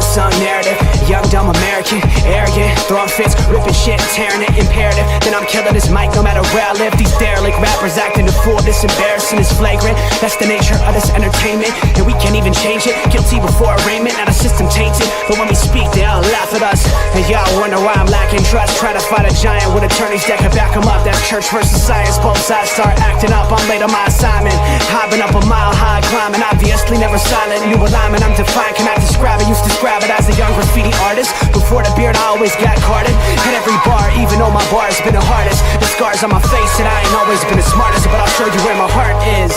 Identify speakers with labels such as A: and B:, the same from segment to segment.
A: unsung narrative. Young, dumb American, arrogant, throwing fits, ripping shit, tearing it, imperative. Then I'm killing this mic no matter where I live. These derelict rappers acting a fool, this embarrassing is flagrant. That's the nature of this entertainment, and we can't even change it. Guilty before arraignment, now the system tainted. But when we speak, they all laugh at us. And y'all wonder why I'm lacking trust. Try to fight a giant with attorneys that can back them up. That's church versus science, both sides start acting up. I'm late on my assignment, hopping up a mile high, climbing. Obviously never silent, new alignment, I'm defiant, cannot describe it. Used to describe it as a young graffiti artist. Before the beard, I always got carded. Hit every bar, even though my bar has been the hardest. The scars on my face, and I ain't always been the smartest. But I'll show you where my heart is.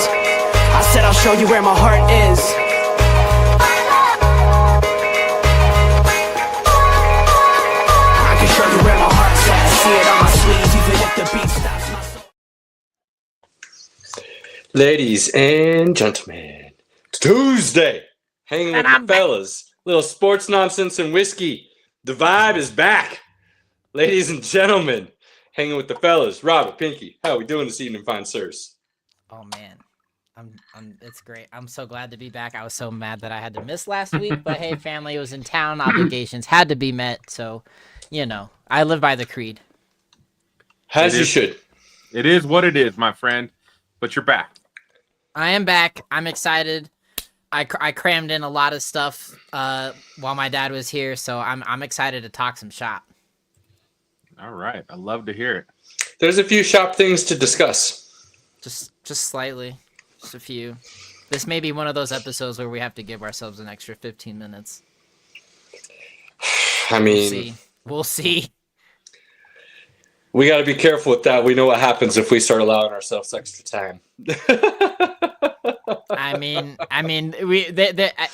A: I said I'll show you where my heart is. I can show you where my heart's at. See it on my sleeves, even if the beat stops my soul.
B: Ladies and gentlemen, it's Tuesday. Hanging with the fellas. Little sports nonsense and whiskey. The vibe is back. Ladies and gentlemen, hanging with the fellas. Robert, Pinky, how are we doing this evening, fine sirs?
C: Oh man, it's great. I'm so glad to be back. I was so mad that I had to miss last week, but hey, family was in town. Obligations had to be met, so I live by the creed.
B: As you should.
D: It is what it is, my friend. But you're back.
C: I am back. I'm excited. I crammed in a lot of stuff while my dad was here, so I'm excited to talk some shop.
D: All right, I love to hear it.
B: There's a few shop things to discuss.
C: Just slightly, just a few. This may be one of those episodes where we have to give ourselves an extra 15 minutes.
B: I mean,
C: we'll see.
B: We got to be careful with that. We know what happens if we start allowing ourselves extra time.
C: I mean,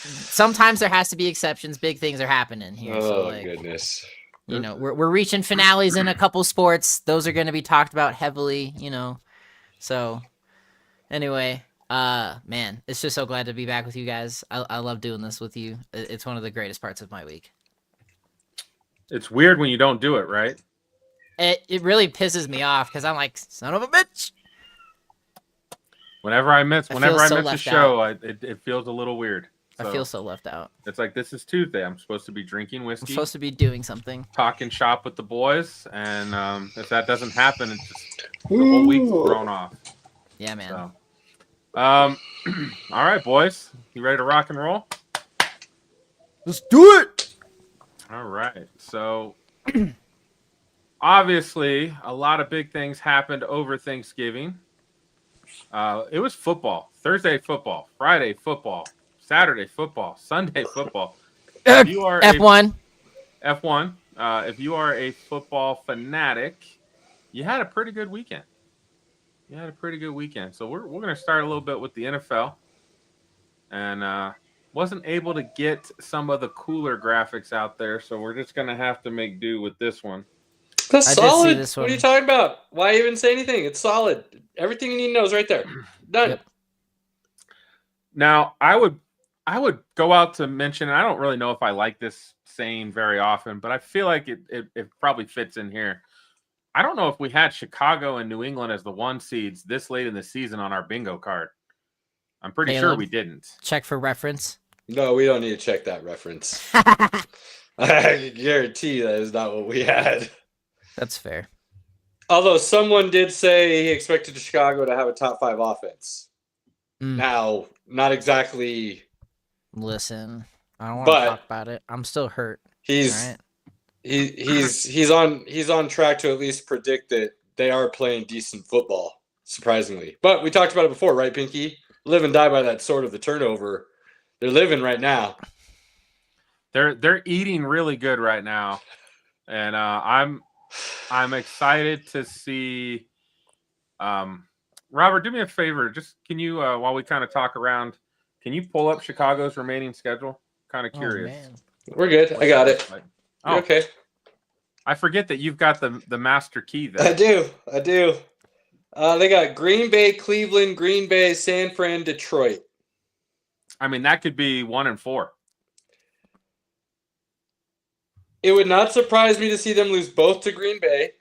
C: sometimes there has to be exceptions. Big things are happening here.
B: Oh, goodness.
C: We're reaching finales in a couple sports. Those are going to be talked about heavily, So, anyway, man, it's just so glad to be back with you guys. I love doing this with you. It's one of the greatest parts of my week.
D: It's weird when you don't do it, right?
C: It really pisses me off because I'm like, son of a bitch.
D: Whenever I miss a show, it feels a little weird.
C: So I feel so left out.
D: It's like, this is Tuesday. I'm supposed to be drinking whiskey. I'm
C: supposed to be doing something.
D: Talking shop with the boys. And if that doesn't happen, it's just the whole week's thrown off.
C: Yeah, man.
D: So, all right, boys. You ready to rock and roll?
C: Let's do it.
D: All right. So, obviously, a lot of big things happened over Thanksgiving. It was football. Thursday football. Friday football. Saturday football, Sunday football. If you are
C: F1.
D: If you are a football fanatic, you had a pretty good weekend. So we're going to start a little bit with the NFL. And wasn't able to get some of the cooler graphics out there, so we're just going to have to make do with this one.
B: That's solid. What are you talking about? Why even say anything? It's solid. Everything you need to know is right there. Done. Yep.
D: Now, I would go out to mention, and I don't really know if I like this saying very often, but I feel like it probably fits in here. I don't know if we had Chicago and New England as the 1 seeds this late in the season on our bingo card. I'm pretty sure we didn't.
C: Check for reference.
B: No, we don't need to check that reference. I guarantee that is not what we had.
C: That's fair.
B: Although someone did say he expected Chicago to have a top 5 offense. Now, not exactly.
C: Listen, I don't want to talk about it. I'm still hurt.
B: He's on track to at least predict that they are playing decent football, surprisingly. But we talked about it before, right, Pinky? Live and die by that sword of the turnover. They're living right now.
D: They're eating really good right now, and I'm excited to see. Robert, do me a favor. Just can you, while we kind of talk around, can you pull up Chicago's remaining schedule? Kind of curious.
C: Man.
B: We're good. I got it. Okay.
D: I forget that you've got the master key there.
B: I do. They got Green Bay, Cleveland, Green Bay, San Fran, Detroit.
D: I mean, that could be 1 and 4.
B: It would not surprise me to see them lose both to Green Bay.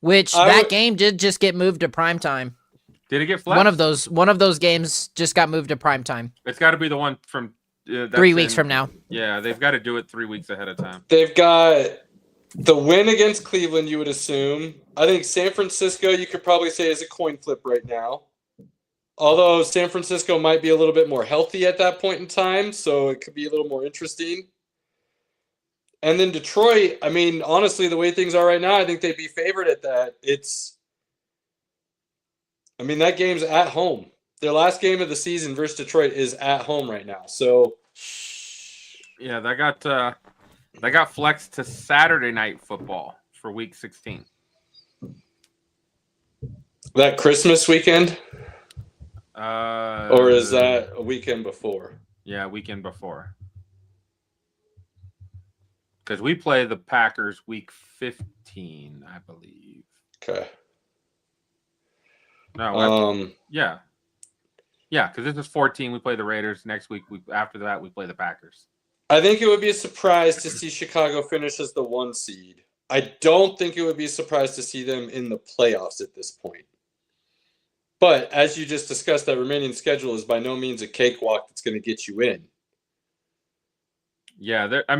C: Which that game did just get moved to primetime.
D: Did it get flat?
C: One of those games just got moved to primetime.
D: It's got to be the one from that's
C: 3 weeks from now.
D: Yeah, they've got to do it 3 weeks ahead of time.
B: They've got the win against Cleveland, you would assume. I think San Francisco, you could probably say, is a coin flip right now. Although San Francisco might be a little bit more healthy at that point in time, so it could be a little more interesting. And then Detroit, I mean, honestly, the way things are right now, I think they'd be favored at that. That game's at home. Their last game of the season versus Detroit is at home right now. So,
D: yeah, they got flexed to Saturday night football for week 16.
B: that Christmas weekend? Or is
D: Or
B: that a weekend before?
D: Yeah, weekend before. Because we play the Packers week 15, I believe.
B: Okay.
D: No, yeah. Yeah, because this is 14. We play the Raiders. Next week, after that, we play the Packers.
B: I think it would be a surprise to see Chicago finish as the 1 seed. I don't think it would be a surprise to see them in the playoffs at this point. But as you just discussed, that remaining schedule is by no means a cakewalk that's going to get you in.
D: Yeah, they're at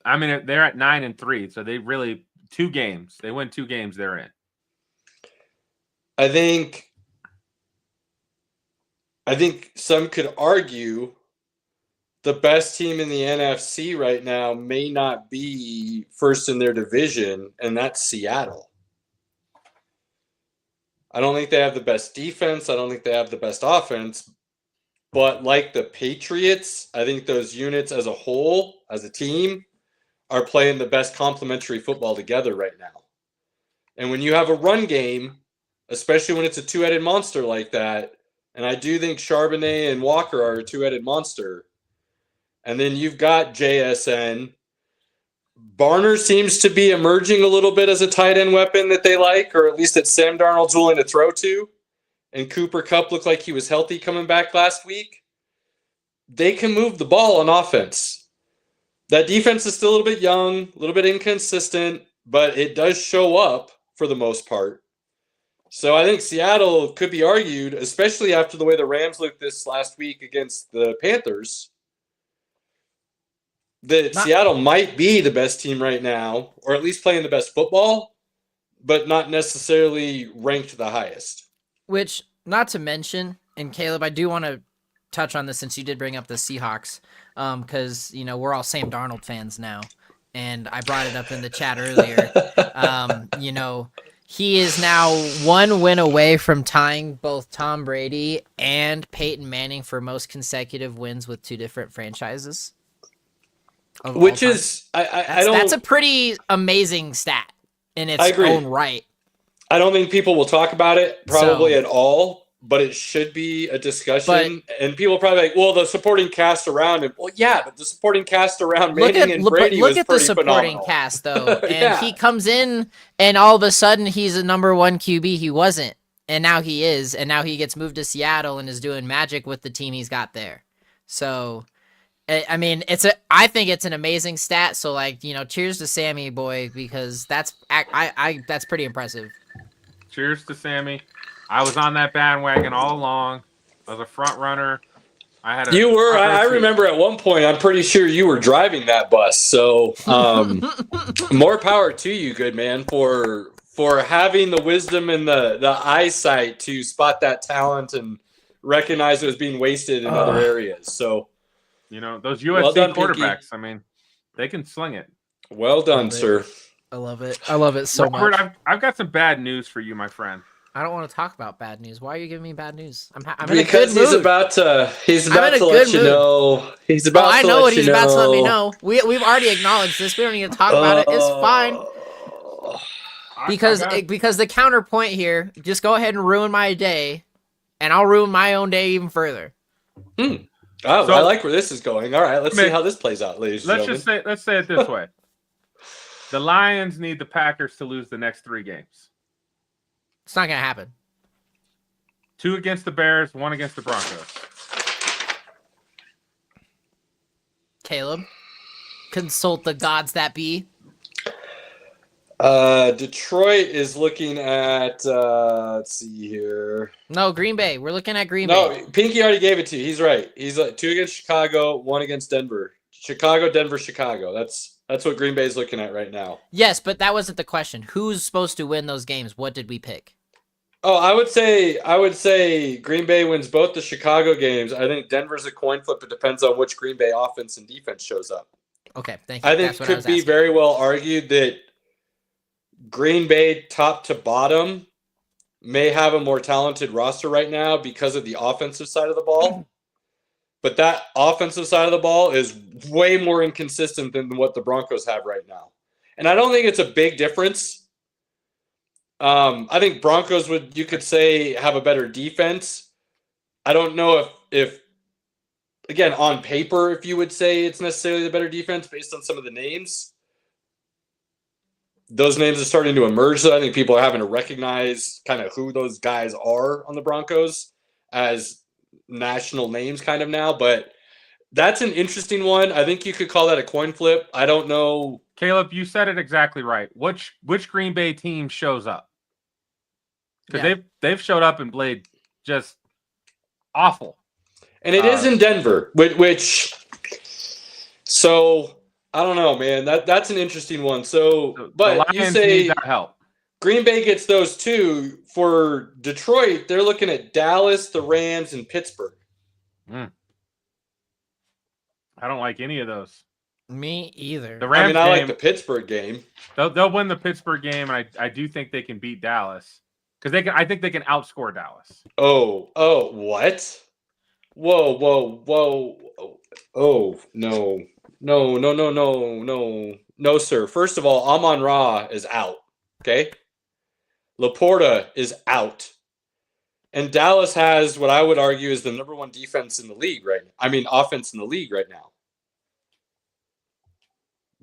D: 9-3, so they really 2 games. They win 2 games, they're in.
B: I think some could argue the best team in the NFC right now may not be first in their division, and that's Seattle. I don't think they have the best defense. I don't think they have the best offense. But like the Patriots, I think those units as a whole, as a team, are playing the best complementary football together right now. And when you have a run game, especially when it's a two-headed monster like that, and I do think Charbonnet and Walker are a two-headed monster, and then you've got JSN. Barner seems to be emerging a little bit as a tight end weapon that they like, or at least that Sam Darnold's willing to throw to. And Cooper Kupp looked like he was healthy coming back last week. They can move the ball on offense. That defense is still a little bit young, a little bit inconsistent, but it does show up for the most part. So I think Seattle could be argued, especially after the way the Rams looked this last week against the Panthers, that Seattle might be the best team right now, or at least playing the best football, but not necessarily ranked the highest.
C: Which, not to mention, and Caleb, I do want to touch on this since you did bring up the Seahawks, because, we're all Sam Darnold fans now, and I brought it up in the chat earlier. He is now 1 win away from tying both Tom Brady and Peyton Manning for most consecutive wins with 2 different franchises.
B: Which is, I don't...
C: That's a pretty amazing stat in its own right.
B: I don't think people will talk about it probably at all, but it should be a discussion. And people are probably like, well, the supporting cast around him. Well, yeah, but the supporting cast around Manning and Brady was pretty phenomenal. Look at the supporting
C: cast, though. And he comes in, and all of a sudden, he's a number 1 QB. He wasn't, and now he is. And now he gets moved to Seattle and is doing magic with the team he's got there. So... I think it's an amazing stat. So cheers to Sammy boy, because that's pretty impressive.
D: Cheers to Sammy. I was on that bandwagon all along. I was a front runner.
B: You were. I remember at one point, I'm pretty sure you were driving that bus. So more power to you, good man, for having the wisdom and the eyesight to spot that talent and recognize it was being wasted in other areas. So.
D: Those USC quarterbacks, Pinky. They can sling it.
B: Well done, sir.
C: I love it. I love it so
D: Robert,
C: much.
D: I've got some bad news for you, my friend.
C: I don't want to talk about bad news. Why are you giving me bad news? I'm
B: in a good mood. He's about to let you know. He's about to let you know.
C: I know what he's about to let me know. We've already acknowledged this. We don't need to talk about it. It's fine. Because the counterpoint here, just go ahead and ruin my day, and I'll ruin my own day even further.
B: Oh, so, I like where this is going. All right, let's see how this plays out, ladies and gentlemen.
D: Let's say it this way. The Lions need the Packers to lose the next 3 games.
C: It's not going to happen.
D: 2 against the Bears, 1 against the Broncos.
C: Caleb, consult the gods that be.
B: Detroit is looking at, let's see here.
C: No, Green Bay. We're looking at Green
B: No,
C: Bay.
B: Pinky already gave it to you. He's right. He's 2 against Chicago, 1 against Denver. Chicago, Denver, Chicago. That's what Green Bay is looking at right now.
C: Yes, but that wasn't the question. Who's supposed to win those games? What did we pick?
B: Oh, I would say Green Bay wins both the Chicago games. I think Denver's a coin flip. It depends on which Green Bay offense and defense shows up.
C: Okay, thank you.
B: I think it could be very well argued that Green Bay, top to bottom, may have a more talented roster right now because of the offensive side of the ball. But that offensive side of the ball is way more inconsistent than what the Broncos have right now. And I don't think it's a big difference. I think Broncos would, you could say, have a better defense. I don't know if again, on paper, if you would say it's necessarily the better defense based on some of the names. Those names are starting to emerge, so I think people are having to recognize kind of who those guys are on the Broncos as national names kind of now. But that's an interesting one. I think you could call that a coin flip. I don't know.
D: Caleb, you said it exactly right. Which Green Bay team shows up? Because they've showed up and played just awful.
B: And it is in Denver, which so I don't know, man. That's an interesting one. So, but you say
D: need that help.
B: Green Bay gets those two. For Detroit, they're looking at Dallas, the Rams, and Pittsburgh.
D: I don't like any of those.
C: Me either.
D: The Rams
B: I like the Pittsburgh game.
D: They'll win the Pittsburgh game, and I do think they can beat Dallas because they can. I think they can outscore Dallas.
B: Oh, what? Whoa. Oh, no, sir. First of all, Amon-Ra is out, okay? Laporta is out. And Dallas has what I would argue is the number one defense in the league right now. I mean, offense in the league right now.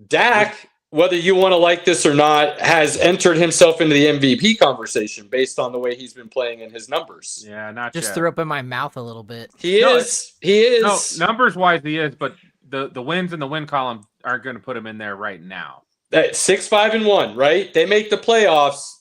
B: Dak, whether you want to like this or not, has entered himself into the MVP conversation based on the way he's been playing in his numbers.
D: Yeah, not
C: just
D: yet.
C: threw up in my mouth a little bit.
B: He is.
D: No, numbers wise, he is, but the wins in the win column aren't going to put him in there right now.
B: That 6-5-1, right? They make the playoffs.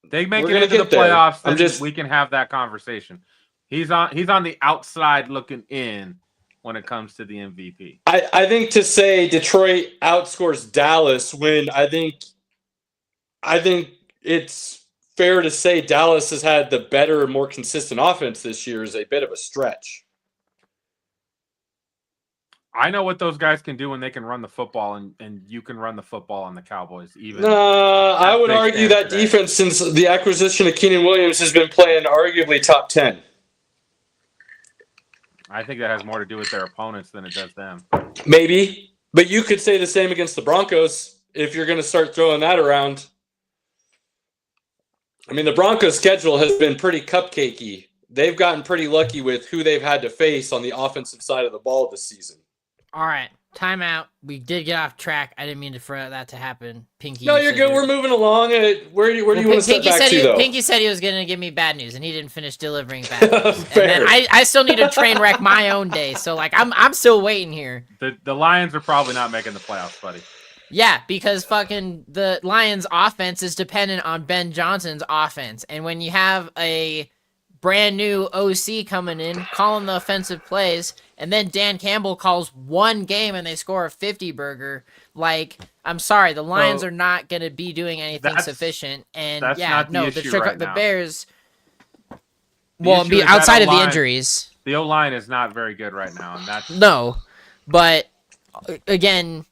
D: They make it into the playoffs. Then we can have that conversation. He's on the outside looking in when it comes to the MVP.
B: I think to say Detroit outscores Dallas when I think it's fair to say Dallas has had the better, more consistent offense this year is a bit of a stretch.
D: I know what those guys can do when they can run the football, and you can run the football on the Cowboys.
B: I would argue that defense, since the acquisition of Keenan Williams, has been playing arguably top 10.
D: I think that has more to do with their opponents than it does them.
B: Maybe, but you could say the same against the Broncos if you're going to start throwing that around. I mean, the Broncos' schedule has been pretty cupcakey. They've gotten pretty lucky with who they've had to face on the offensive side of the ball this season.
C: All right, timeout. We did get off track. I didn't mean for that to happen. Pinky.
B: No, you're good. We're moving along. Where do you want to step back to, though?
C: Pinky said he was going to give me bad news, and he didn't finish delivering bad news. And then I still need to train wreck my own day. So, I'm still waiting here.
D: The Lions are probably not making the playoffs, buddy.
C: Yeah, because fucking the Lions' offense is dependent on Ben Johnson's offense. And when you have a brand new OC coming in, calling the offensive plays, and then Dan Campbell calls one game and they score a 50-burger. I'm sorry, the Lions are not going to be doing anything sufficient. And the Bears. Well, be outside of the injuries.
D: The O-line is not very good right now, and that's
C: but again,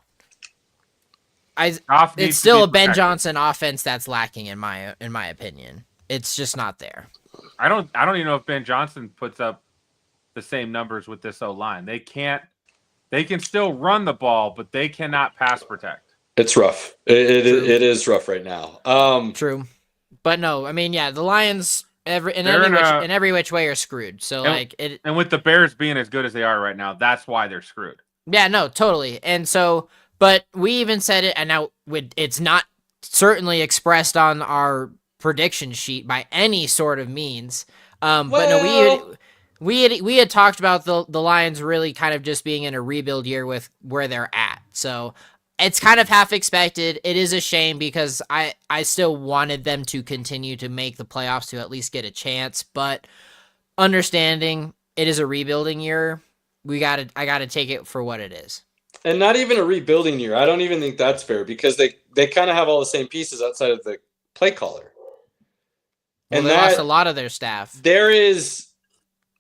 C: it's still a Ben Johnson offense that's lacking in my opinion. It's just not there.
D: I don't even know if Ben Johnson puts up the same numbers with this O-line. They can still run the ball, but they cannot pass protect.
B: It's rough. It is rough right now.
C: True. But no, I mean, yeah, the Lions in every which way are screwed. So
D: and with the Bears being as good as they are right now, that's why they're screwed.
C: Yeah, no, totally. And so, but we even said it, and now it's not certainly expressed on our prediction sheet by any sort of means. But no, we had talked about the Lions really kind of just being in a rebuild year with where they're at. So it's kind of half expected. It is a shame because I still wanted them to continue to make the playoffs to at least get a chance, but understanding it is a rebuilding year, I gotta take it for what it is.
B: And not even a rebuilding year. I don't even think that's fair because they kind of have all the same pieces outside of the play caller.
C: Well,
B: And
C: they lost a lot of their staff.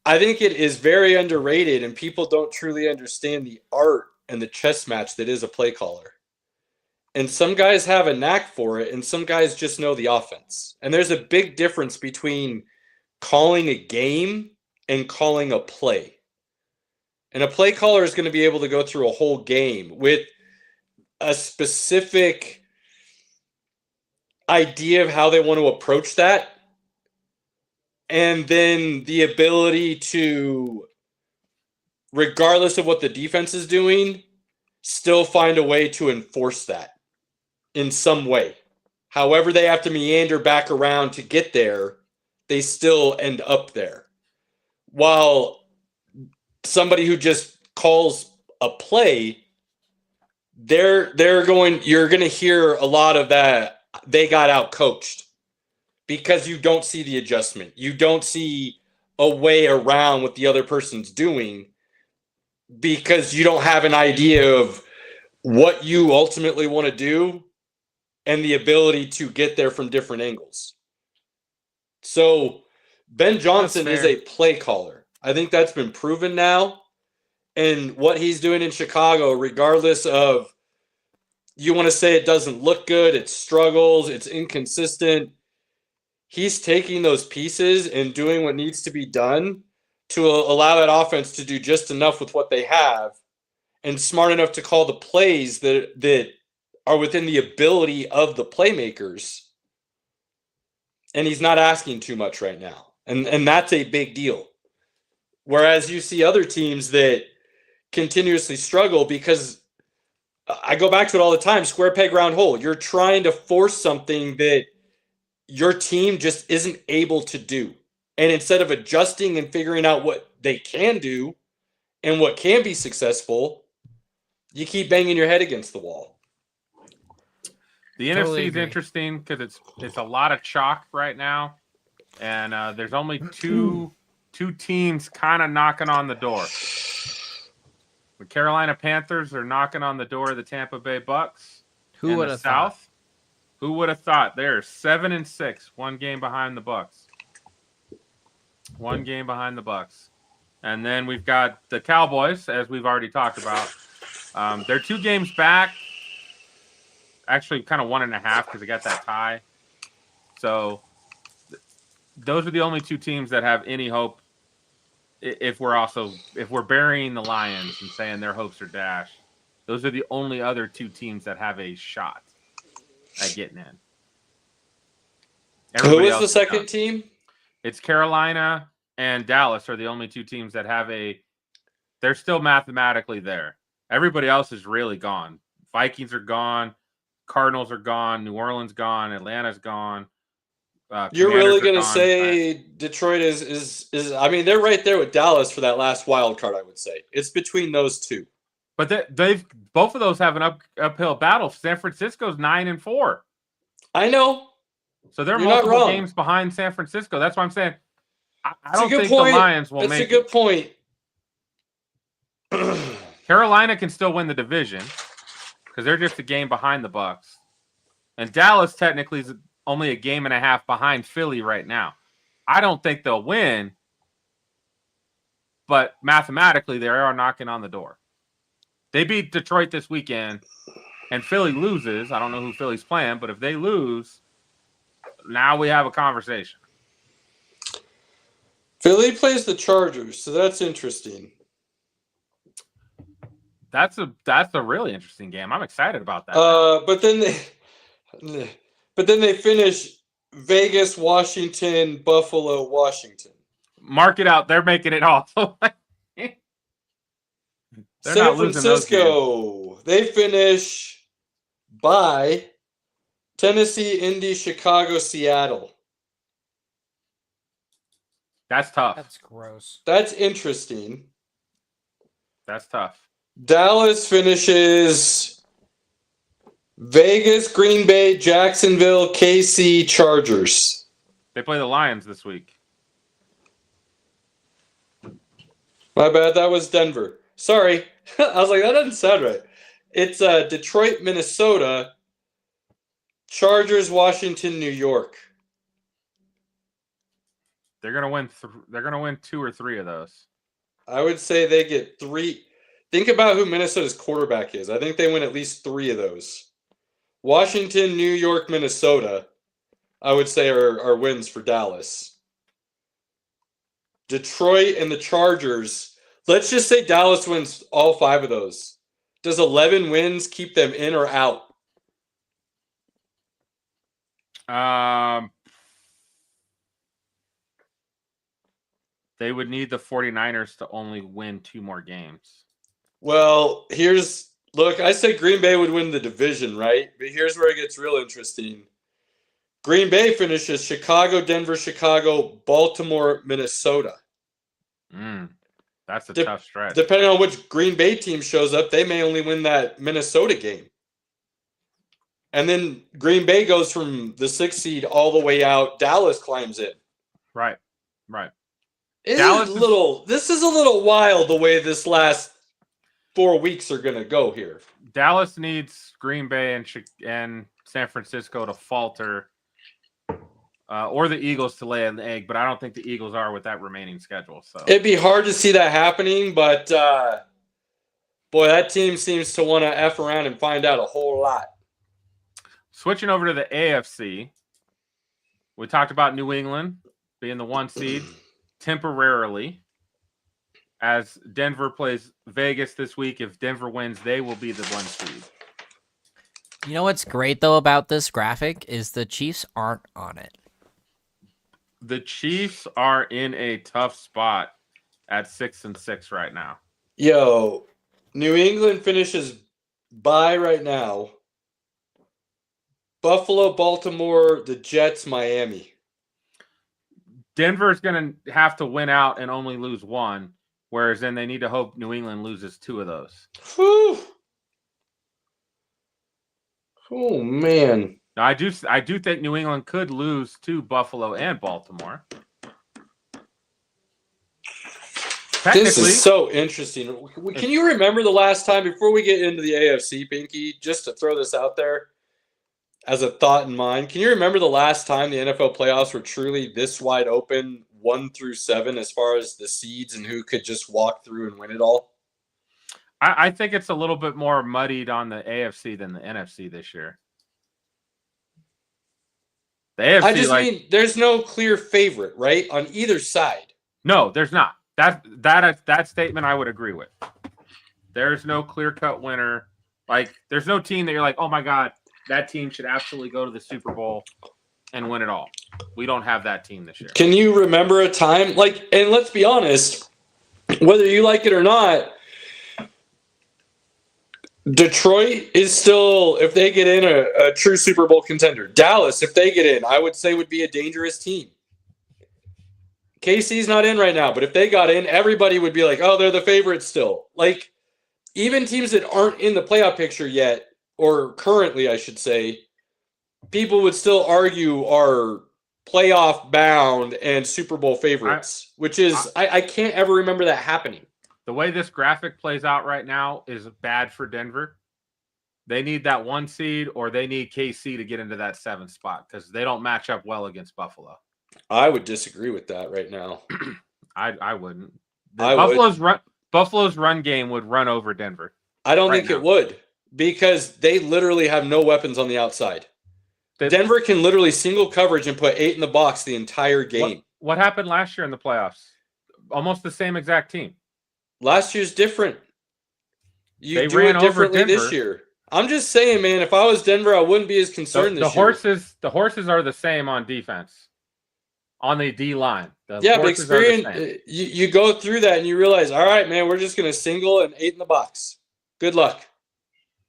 B: I think it is very underrated, and people don't truly understand the art and the chess match that is a play caller. And some guys have a knack for it, and some guys just know the offense. And there's a big difference between calling a game and calling a play. And a play caller is going to be able to go through a whole game with a specific idea of how they want to approach that. And then the ability to, regardless of what the defense is doing, still find a way to enforce that in some way. However they have to meander back around to get there, they still end up there. While somebody who just calls a play, you're going to hear a lot of that. They got out coached because you don't see the adjustment. You don't see a way around what the other person's doing because you don't have an idea of what you ultimately want to do and the ability to get there from different angles. So Ben Johnson is a play caller. I think that's been proven now. And what he's doing in Chicago, regardless of, you want to say it doesn't look good, it struggles, it's inconsistent, he's taking those pieces and doing what needs to be done to allow that offense to do just enough with what they have and smart enough to call the plays that are within the ability of the playmakers. And he's not asking too much right now. And that's a big deal. Whereas you see other teams that continuously struggle because I go back to it all the time, square peg, round hole. You're trying to force something that your team just isn't able to do. And instead of adjusting and figuring out what they can do and what can be successful, you keep banging your head against the wall.
D: The NFC is interesting because it's a lot of chalk right now, and there's only two teams kind of knocking on the door. The Carolina Panthers are knocking on the door of the Tampa Bay Bucks.
C: Who would have thought?
D: Who would have thought? They're 7-6, one game behind the Bucks. One game behind the Bucks. And then we've got the Cowboys, as we've already talked about. They're 2 games back. Actually, kind of 1.5 because they got that tie. So those are the only 2 teams that have any hope. If we're burying the Lions and saying their hopes are dashed, those are the only other 2 teams that have a shot at getting in.
B: Who is the second team?
D: It's Carolina and Dallas are the only 2 teams that have they're still mathematically there. Everybody else is really gone. Vikings are gone. Cardinals are gone. New Orleans gone. Atlanta's gone.
B: You're really going to say Detroit is I mean, they're right there with Dallas for that last wild card, I would say. It's between those 2.
D: But they've both of those have an uphill battle. San Francisco's 9-4.
B: I know.
D: So they're multiple games behind San Francisco. That's why I'm saying I don't think
B: point.
D: The Lions will
B: That's a good point.
D: Carolina can still win the division because they're just a game behind the Bucks. And Dallas technically is only a 1.5 games behind Philly right now. I don't think they'll win, but mathematically they are knocking on the door. They beat Detroit this weekend, and Philly loses. I don't know who Philly's playing, but if they lose, now we have a conversation.
B: Philly plays the Chargers, so that's interesting.
D: That's a really interesting game. I'm excited about that.
B: But then they finish Vegas, Washington, Buffalo, Washington.
D: Mark it out. They're making it all.
B: San Francisco, they finish by Tennessee, Indy, Chicago, Seattle.
D: That's tough.
C: That's gross.
B: That's interesting.
D: That's tough.
B: Dallas finishes Vegas, Green Bay, Jacksonville, KC, Chargers.
D: They play the Lions this week.
B: My bad, that was Denver. Sorry. I was like, that doesn't sound right. It's Detroit, Minnesota, Chargers, Washington, New York.
D: They're gonna win. They're gonna win 2 or 3 of those.
B: I would say they get 3. Think about who Minnesota's quarterback is. I think they win at least 3 of those. Washington, New York, Minnesota, I would say are wins for Dallas. Detroit and the Chargers. Let's just say Dallas wins all 5 of those. Does 11 wins keep them in or out?
D: They would need the 49ers to only win 2 more games.
B: Well, look, I said Green Bay would win the division, right? But here's where it gets real interesting. Green Bay finishes Chicago, Denver, Chicago, Baltimore, Minnesota.
D: That's a tough stretch.
B: Depending on which Green Bay team shows up, they may only win that Minnesota game. And then Green Bay goes from the 6th seed all the way out. Dallas climbs in.
D: Right.
B: This is a little wild the way this last 4 weeks are going to go here.
D: Dallas needs Green Bay and San Francisco to falter, or the Eagles to lay an egg, but I don't think the Eagles are with that remaining schedule. So
B: it'd be hard to see that happening, but boy, that team seems to want to F around and find out a whole lot.
D: Switching over to the AFC, we talked about New England being the 1 seed temporarily, as Denver plays Vegas this week. If Denver wins, they will be the 1 seed.
C: You know what's great, though, about this graphic is the Chiefs aren't on it.
D: The Chiefs are in a tough spot at 6-6 right now.
B: Yo, New England finishes bye right now. Buffalo, Baltimore, the Jets, Miami.
D: Denver's going to have to win out and only lose 1, whereas then they need to hope New England loses 2 of those.
B: Whew. Oh, man.
D: Now, I do think New England could lose to Buffalo and Baltimore.
B: This is so interesting. Can you remember the last time, before we get into the AFC, Pinky, just to throw this out there as a thought in mind, can you remember the last time the NFL playoffs were truly this wide open, 1 through 7, as far as the seeds and who could just walk through and win it all?
D: I think it's a little bit more muddied on the AFC than the NFC this year. The AFC,
B: I just mean there's no clear favorite, right, on either side.
D: No, there's not. That statement I would agree with. There's no clear-cut winner. Like, there's no team that you're like, oh my God, that team should absolutely go to the Super Bowl and win it all. We don't have that team this year.
B: Can you remember a time, and let's be honest, whether you like it or not, Detroit is still, if they get in, a true Super Bowl contender. Dallas, if they get in, I would say would be a dangerous team. KC's not in right now, but if they got in, everybody would be like, oh, they're the favorites still. Like, even teams that aren't in the playoff picture yet, or currently, I should say, people would still argue are playoff bound and Super Bowl favorites, which is, I can't ever remember that happening.
D: The way this graphic plays out right now is bad for Denver. They need that 1 seed, or they need KC to get into that 7th spot, because they don't match up well against Buffalo.
B: I would disagree with that right now.
D: I wouldn't. Buffalo's run game would run over Denver.
B: I don't think it would, because they literally have no weapons on the outside. Denver can literally single coverage and put 8 in the box the entire game.
D: What happened last year in the playoffs? Almost the same exact team.
B: Last year's different.
D: They do it differently
B: this year. I'm just saying, man, if I was Denver, I wouldn't be as concerned this year.
D: The horses are the same on defense, on the D line.
B: But experience, you go through that and you realize, all right, man, we're just going to single and 8 in the box. Good luck.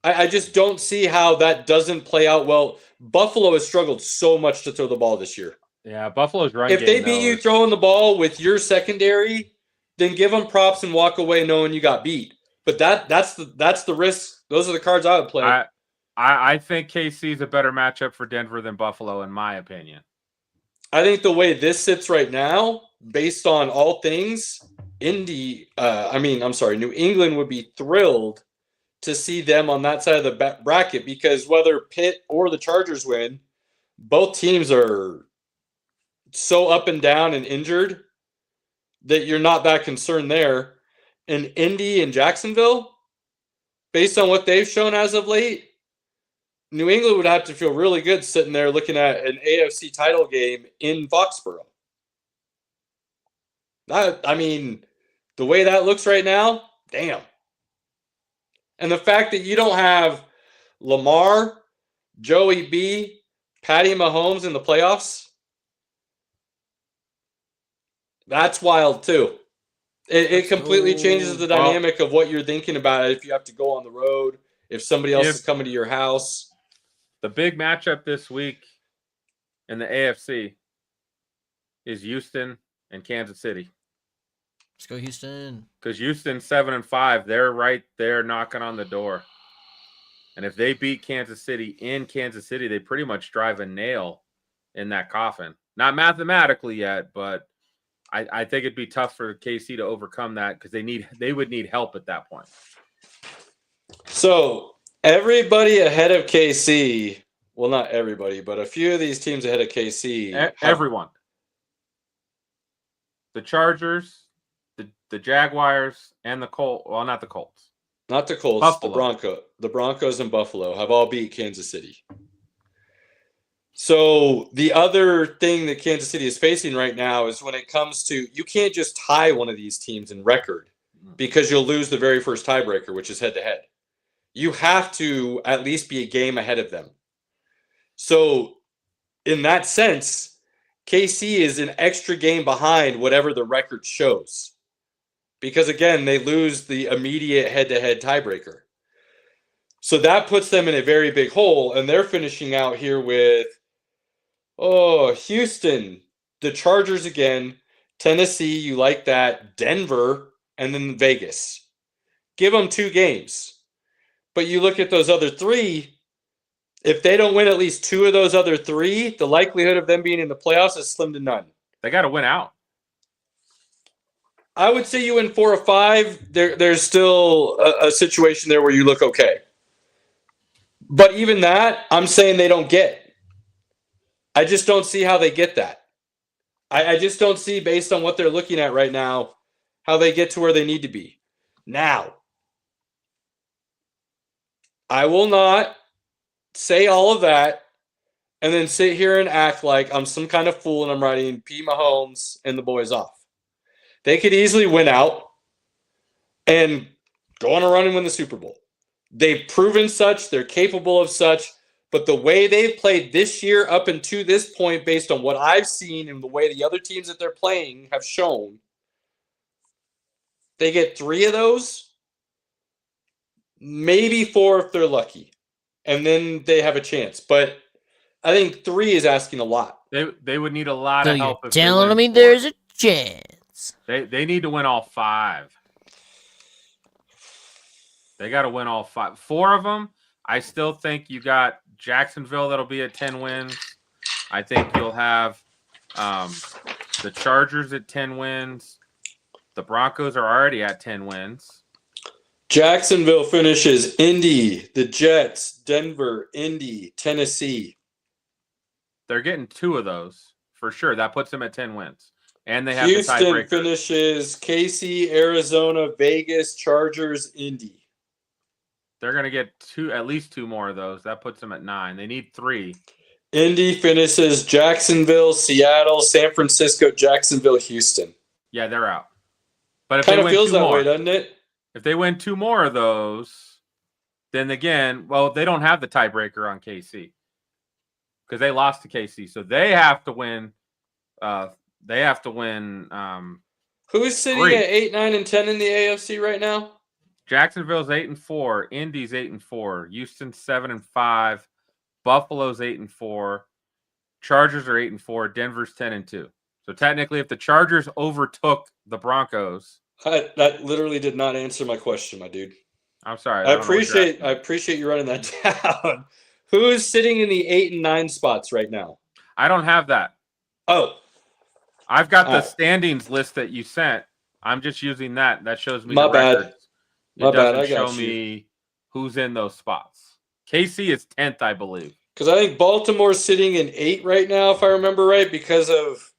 B: I just don't see how that doesn't play out well. Buffalo has struggled so much to throw the ball this year.
D: Yeah, Buffalo's run
B: game. If they beat you throwing the ball with your secondary, then give them props and walk away knowing you got beat. But that's the risk. Those are the cards I would play.
D: I think KC is a better matchup for Denver than Buffalo, in my opinion.
B: I think the way this sits right now, based on all things, New England would be thrilled to see them on that side of the bracket, because whether Pitt or the Chargers win, both teams are so up and down and injured that you're not that concerned there. And Indy and Jacksonville, based on what they've shown as of late, New England would have to feel really good sitting there looking at an AFC title game in Foxborough. The way that looks right now, damn. And the fact that you don't have Lamar, Joey B, Patty Mahomes in the playoffs, that's wild too. It completely changes the dynamic of what you're thinking about if you have to go on the road, if somebody else is coming to your house.
D: The big matchup this week in the AFC is Houston and Kansas City.
C: Let's go Houston.
D: Because Houston's 7-5, they're right there knocking on the door. And if they beat Kansas City in Kansas City, they pretty much drive a nail in that coffin. Not mathematically yet, but I think it'd be tough for KC to overcome that because they would need help at that point.
B: So everybody ahead of KC, well, not everybody, but a few of these teams ahead of KC.
D: Everyone. The Chargers, the Jaguars, and the Colts. Well, not the Colts.
B: Not the Colts. Buffalo. The Broncos and Buffalo have all beat Kansas City. So the other thing that Kansas City is facing right now is when it comes to, you can't just tie one of these teams in record because you'll lose the very first tiebreaker, which is head-to-head. You have to at least be a game ahead of them. So in that sense, KC is an extra game behind whatever the record shows. Because again, they lose the immediate head-to-head tiebreaker. So that puts them in a very big hole, and they're finishing out here with, Houston, the Chargers again, Tennessee, you like that, Denver, and then Vegas. Give them 2 games. But you look at those other 3, if they don't win at least 2 of those other 3, the likelihood of them being in the playoffs is slim to none.
D: They got to win out.
B: I would say you win 4 or 5. There's still a situation there where you look okay. But even that, I'm saying they don't get. I just don't see how they get that. I just don't see, based on what they're looking at right now, how they get to where they need to be. Now, I will not say all of that and then sit here and act like I'm some kind of fool and I'm writing P. Mahomes and the boys off. They could easily win out and go on a run and win the Super Bowl. They've proven such. They're capable of such. But the way they've played this year up until this point, based on what I've seen and the way the other teams that they're playing have shown, they get 3 of those, maybe 4 if they're lucky. And then they have a chance. But I think 3 is asking a lot.
D: They would need a lot of help.
C: You're telling me there's a chance.
D: They need to win all 5. They got to win all 5. 4 of them, I still think you got Jacksonville that'll be at 10 wins. I think you'll have the Chargers at 10 wins. The Broncos are already at 10 wins.
B: Jacksonville finishes Indy, the Jets, Denver, Indy, Tennessee.
D: They're getting 2 of those for sure. That puts them at 10 wins. And they have
B: Houston
D: the tiebreaker.
B: finishes KC, Arizona, Vegas, Chargers, Indy.
D: They're going to get at least 2 more of those. That puts them at 9. They need 3.
B: Indy finishes Jacksonville, Seattle, San Francisco, Jacksonville, Houston.
D: Yeah, they're out. But if
B: Kind
D: they
B: of
D: win
B: feels
D: 2
B: that
D: more,
B: way, doesn't it?
D: if they win 2 more of those, then again, well, they don't have the tiebreaker on KC because they lost to KC, so they have to win.
B: Who's sitting
D: 3.
B: at 8, 9, and 10 in the AFC right now?
D: Jacksonville's 8-4, Indy's 8-4, Houston's 7-5, Buffalo's 8-4, Chargers are 8-4, Denver's 10-2. So technically, if the Chargers overtook the Broncos,
B: That literally did not answer my question, my dude.
D: I'm sorry.
B: I
D: don't know what you're asking.
B: appreciate you running that down. Who is sitting in the 8 and 9 spots right now?
D: I don't have that.
B: Oh,
D: I've got the standings list that you sent. I'm just using that. That shows me
B: my
D: the
B: bad.
D: records.
B: My
D: It
B: bad.
D: doesn't
B: I got
D: show
B: you.
D: me who's in those spots. KC is 10th, I believe.
B: Because I think Baltimore's sitting in 8 right now, if I remember right, because of.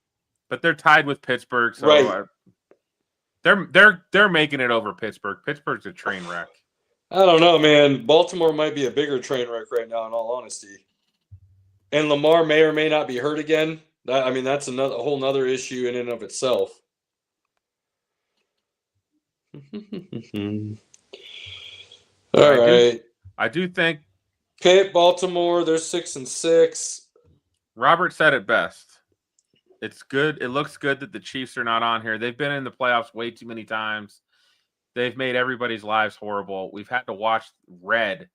D: But they're tied with Pittsburgh, so
B: Right.
D: they're making it over Pittsburgh. Pittsburgh's a train wreck.
B: I don't know, man. Baltimore might be a bigger train wreck right now, in all honesty. And Lamar may or may not be hurt again. That's a whole nother issue in and of itself. All right.
D: I do think
B: Pitt, Baltimore, they're 6 and 6.
D: Robert said it best. It's good. It looks good that the Chiefs are not on here. They've been in the playoffs way too many times. They've made everybody's lives horrible. We've had to watch red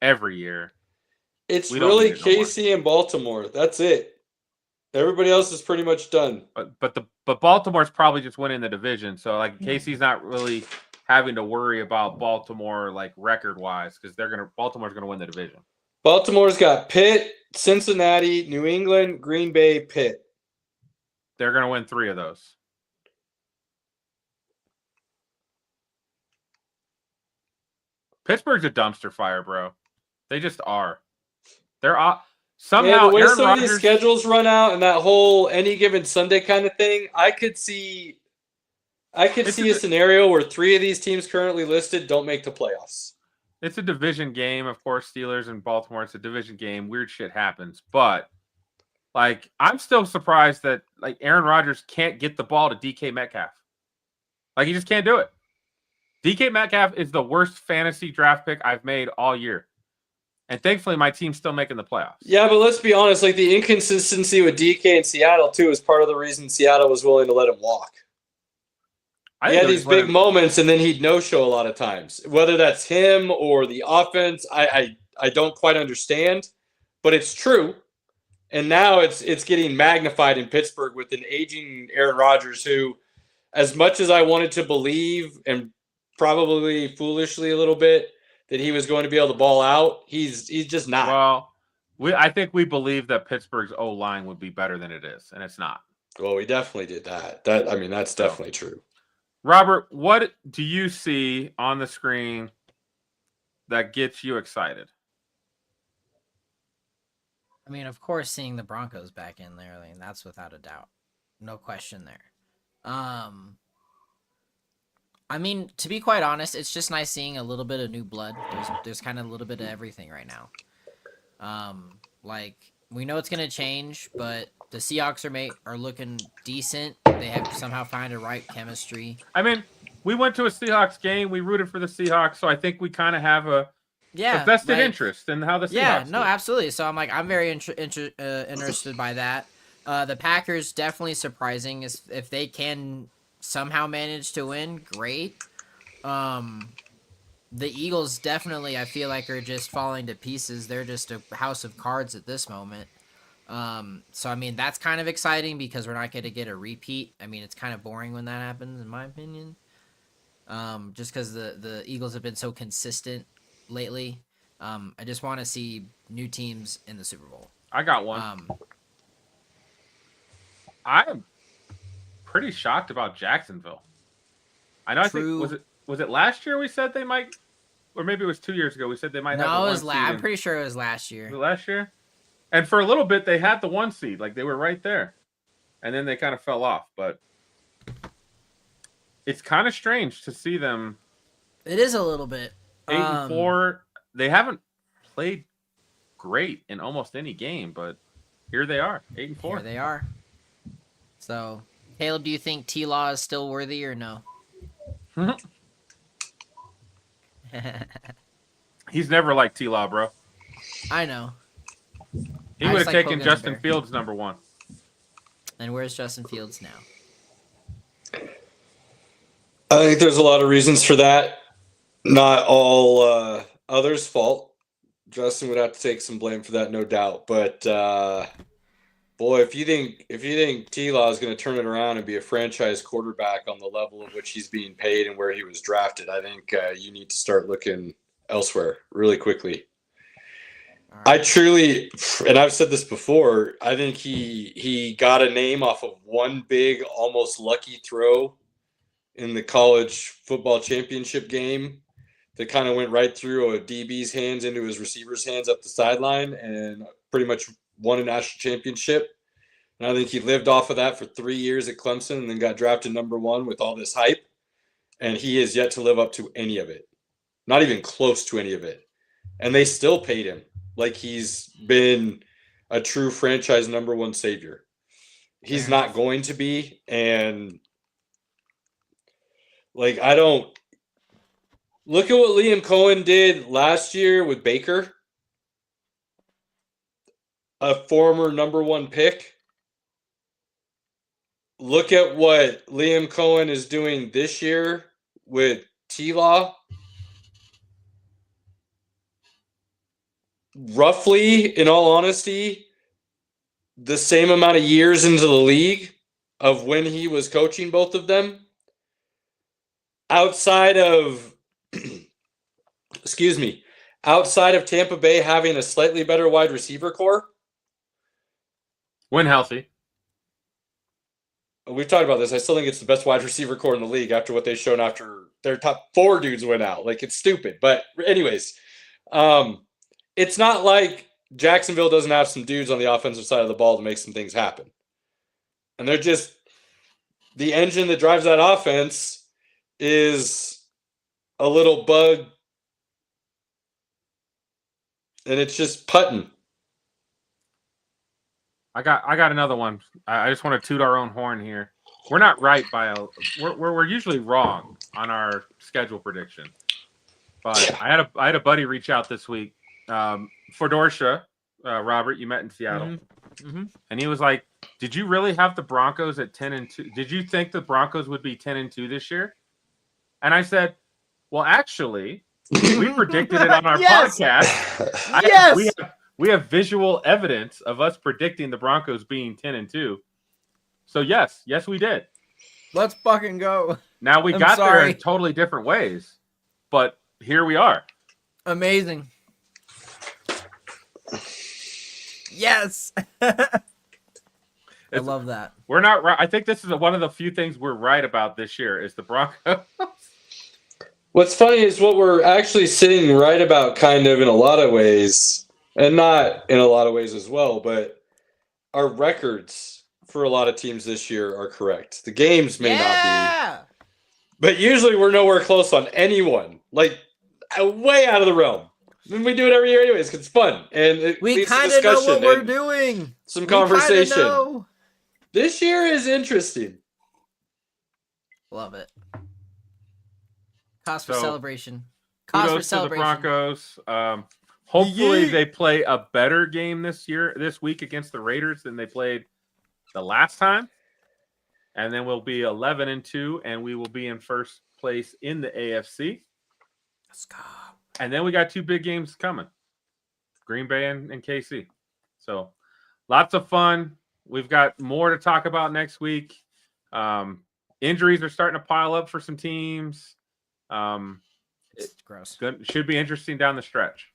D: every year.
B: It's really KC and Baltimore. That's it. Everybody else is pretty much done.
D: But Baltimore's probably just winning the division. So like KC's not really having to worry about Baltimore like record wise because Baltimore's gonna win the division.
B: Baltimore's got Pitt, Cincinnati, New England, Green Bay, Pitt.
D: They're gonna win 3 of those. Pittsburgh's a dumpster fire, bro. They just are. They're somehow
B: the way
D: Aaron
B: some
D: Rodgers,
B: of these schedules run out and that whole any given Sunday kind of thing, I could see a scenario where 3 of these teams currently listed don't make the playoffs.
D: It's a division game, of course. Steelers and Baltimore. It's a division game. Weird shit happens, but like I'm still surprised that like Aaron Rodgers can't get the ball to DK Metcalf. Like he just can't do it. DK Metcalf is the worst fantasy draft pick I've made all year. And thankfully, my team's still making the playoffs.
B: Yeah, but let's be honest. Like the inconsistency with DK in Seattle too is part of the reason Seattle was willing to let him walk. He had these big moments, and then he'd no-show a lot of times. Whether that's him or the offense, I don't quite understand, but it's true. And now it's getting magnified in Pittsburgh with an aging Aaron Rodgers, who, as much as I wanted to believe, and probably foolishly a little bit, that he was going to be able to ball out, he's just not.
D: Well, I think we believe that Pittsburgh's O-line would be better than it is, and it's not.
B: Well, we definitely did that. That's definitely true.
D: Robert, what do you see on the screen that gets you excited?
C: I mean, of course, seeing the Broncos back in there, I mean, that's without a doubt. No question there. I mean, to be quite honest, it's just nice seeing a little bit of new blood. There's kind of a little bit of everything right now. Like, we know it's going to change, but the Seahawks are looking decent. They have somehow found a right chemistry.
D: I mean, we went to a Seahawks game. We rooted for the Seahawks, so I think we kind of have a vested interest in how the Seahawks do.
C: Absolutely. So I'm very interested by that. The Packers definitely surprising. If they can somehow manage to win, great. The Eagles definitely, I feel like, are just falling to pieces. They're just a house of cards at this moment. So, I mean, that's kind of exciting because we're not going to get a repeat. I mean, it's kind of boring when that happens, in my opinion. Just because the Eagles have been so consistent lately. I just want to see new teams in the Super Bowl.
D: I got one. I'm pretty shocked about Jacksonville. I know. I think was it last year we said they might, or maybe it was 2 years ago we said they might.
C: No, it was I'm pretty sure it was last year.
D: Was it last year? And for a little bit they had the 1 seed, like they were right there, and then they kind of fell off. But it's kind of strange to see them.
C: It is a little bit
D: 8-4. They haven't played great in almost any game, but here they are, 8-4.
C: Here they are. So, Caleb, do you think T-Law is still worthy or no?
D: He's never liked T-Law, bro.
C: I know.
D: He would have taken Justin Fields number 1.
C: And where's Justin Fields now?
B: I think there's a lot of reasons for that. Not all others' fault. Justin would have to take some blame for that, no doubt. But Boy, if you think T-Law is going to turn it around and be a franchise quarterback on the level at which he's being paid and where he was drafted, I think you need to start looking elsewhere really quickly. I truly, and I've said this before, I think he got a name off of one big, almost lucky throw in the college football championship game that kind of went right through a DB's hands into his receiver's hands up the sideline and pretty much won a national championship. And I think he lived off of that for 3 years at Clemson and then got drafted number 1 with all this hype. And he has yet to live up to any of it. Not even close to any of it. And they still paid him like he's been a true franchise number 1 savior. He's not going to be. And like, I don't look at what Liam Cohen did last year with Baker, a former number 1 pick. Look at what Liam Cohen is doing this year with T-Law. Roughly, in all honesty, the same amount of years into the league of when he was coaching both of them. Outside of, outside of Tampa Bay having a slightly better wide receiver core.
D: When healthy.
B: We've talked about this. I still think it's the best wide receiver core in the league after what they've shown after their top 4 dudes went out. Like, it's stupid. But anyways, it's not like Jacksonville doesn't have some dudes on the offensive side of the ball to make some things happen. And they're just – the engine that drives that offense is a little bug, and it's just putting.
D: I got another one. I just want to toot our own horn here. We're not right we're usually wrong on our schedule prediction. But I had a buddy reach out this week. Fedorsha, Robert, you met in Seattle.
C: Mm-hmm.
D: And he was like, "Did you really have the Broncos at 10-2? Did you think the Broncos would be 10-2 this year?" And I said, "Well, actually, we predicted it on our podcast.
C: Yes.
D: We have visual evidence of us predicting the Broncos being 10-2. So yes, we did.
C: Let's fucking go."
D: Now we got there in totally different ways, but here we are.
C: Amazing. Yes. I love that.
D: We're not right. I think this is one of the few things we're right about this year is the Broncos.
B: What's funny is what we're actually sitting right about kind of in a lot of ways. And not in a lot of ways as well, but our records for a lot of teams this year are correct. The games may not be. But usually we're nowhere close on anyone. Like, way out of the realm. And we do it every year anyways because it's fun. And
C: we kind of know what we're doing.
B: Some conversation. This year is interesting.
C: Love it. Cause for celebration.
D: Kudos to the Broncos. Hopefully they play a better game this week against the Raiders than they played the last time. And then we'll be 11-2, and we will be in first place in the AFC.
C: Let's go.
D: And then we got 2 big games coming. Green Bay and KC. So lots of fun. We've got more to talk about next week. Injuries are starting to pile up for some teams.
C: It's gross.
B: Should be interesting down the stretch.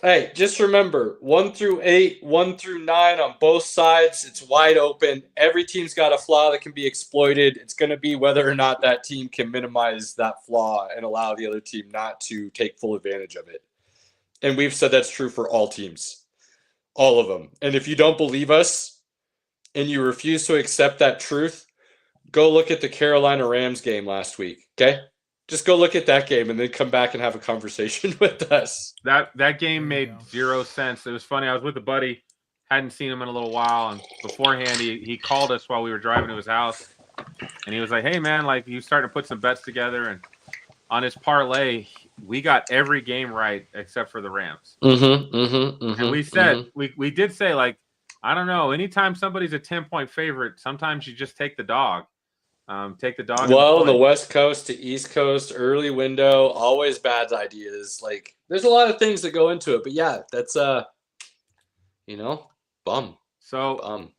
B: Hey, just remember, 1 through 8, 1 through 9 on both sides. It's wide open. Every team's got a flaw that can be exploited. It's going to be whether or not that team can minimize that flaw and allow the other team not to take full advantage of it. And we've said that's true for all teams, all of them. And if you don't believe us and you refuse to accept that truth, go look at the Carolina Rams game last week, okay? Just go look at that game and then come back and have a conversation with us.
D: That game made zero sense. It was funny. I was with a buddy, hadn't seen him in a little while, and beforehand he called us while we were driving to his house, and he was like, "Hey man, like you starting to put some bets together." And on his parlay, we got every game right except for the Rams. And we said we did say, like, I don't know. Anytime somebody's a 10-point favorite, sometimes you just take the dog. Take the dog.
B: Well, the West Coast to East Coast, early window, always bad ideas. Like, there's a lot of things that go into it. But yeah, that's bum.
D: So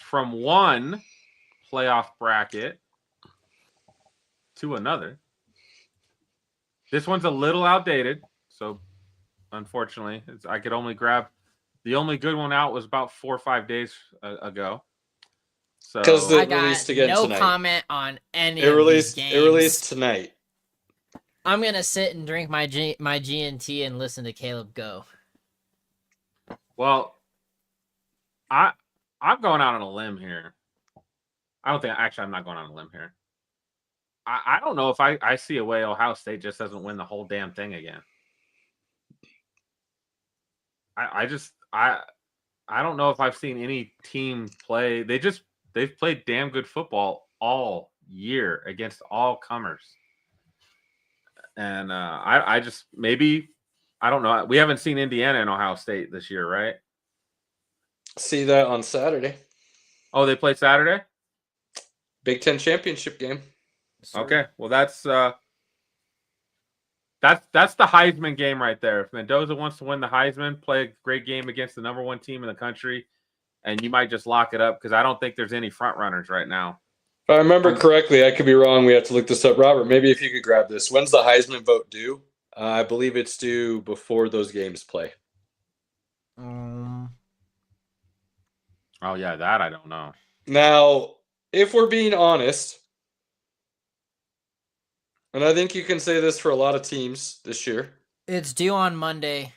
D: from one playoff bracket to another. This one's a little outdated, so unfortunately, I could only grab the only good one out was about 4 or 5 days ago. So
B: Because
C: I
B: it released
C: got
B: again
C: no
B: tonight.
C: comment on any
B: It
C: of
B: released.
C: these games.
B: It released tonight.
C: I'm gonna sit and drink my G&T and listen to Caleb go.
D: Well, I'm going out on a limb here. I'm not going on a limb here. I don't know if I see a way Ohio State just doesn't win the whole damn thing again. I don't know if I've seen any team play. They've played damn good football all year against all comers. And I just maybe I don't know. We haven't seen Indiana and Ohio State this year, right?
B: See that on Saturday.
D: Oh, they play Saturday?
B: Big Ten championship game.
D: Okay. Well, that's the Heisman game right there. If Mendoza wants to win the Heisman, play a great game against the number one team in the country, and you might just lock it up because I don't think there's any front runners right now.
B: If I remember correctly, I could be wrong. We have to look this up. Robert, maybe if you could grab this. When's the Heisman vote due? I believe it's due before those games play.
D: Oh, yeah, that I don't know.
B: Now, if we're being honest, and I think you can say this for a lot of teams this year.
C: It's due on Monday.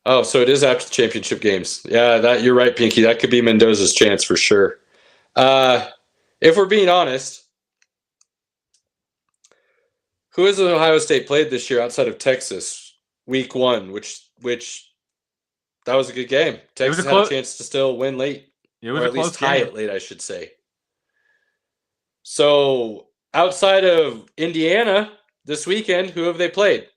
B: Oh, so it is after the championship games. Yeah, you're right, Pinky. That could be Mendoza's chance for sure. If we're being honest, who has Ohio State played this year outside of Texas? Week 1, which that was a good game. Texas had a chance to still win late,
D: It was
B: or
D: a
B: at least
D: close
B: tie
D: game.
B: it late, I should say. So outside of Indiana this weekend, who have they played?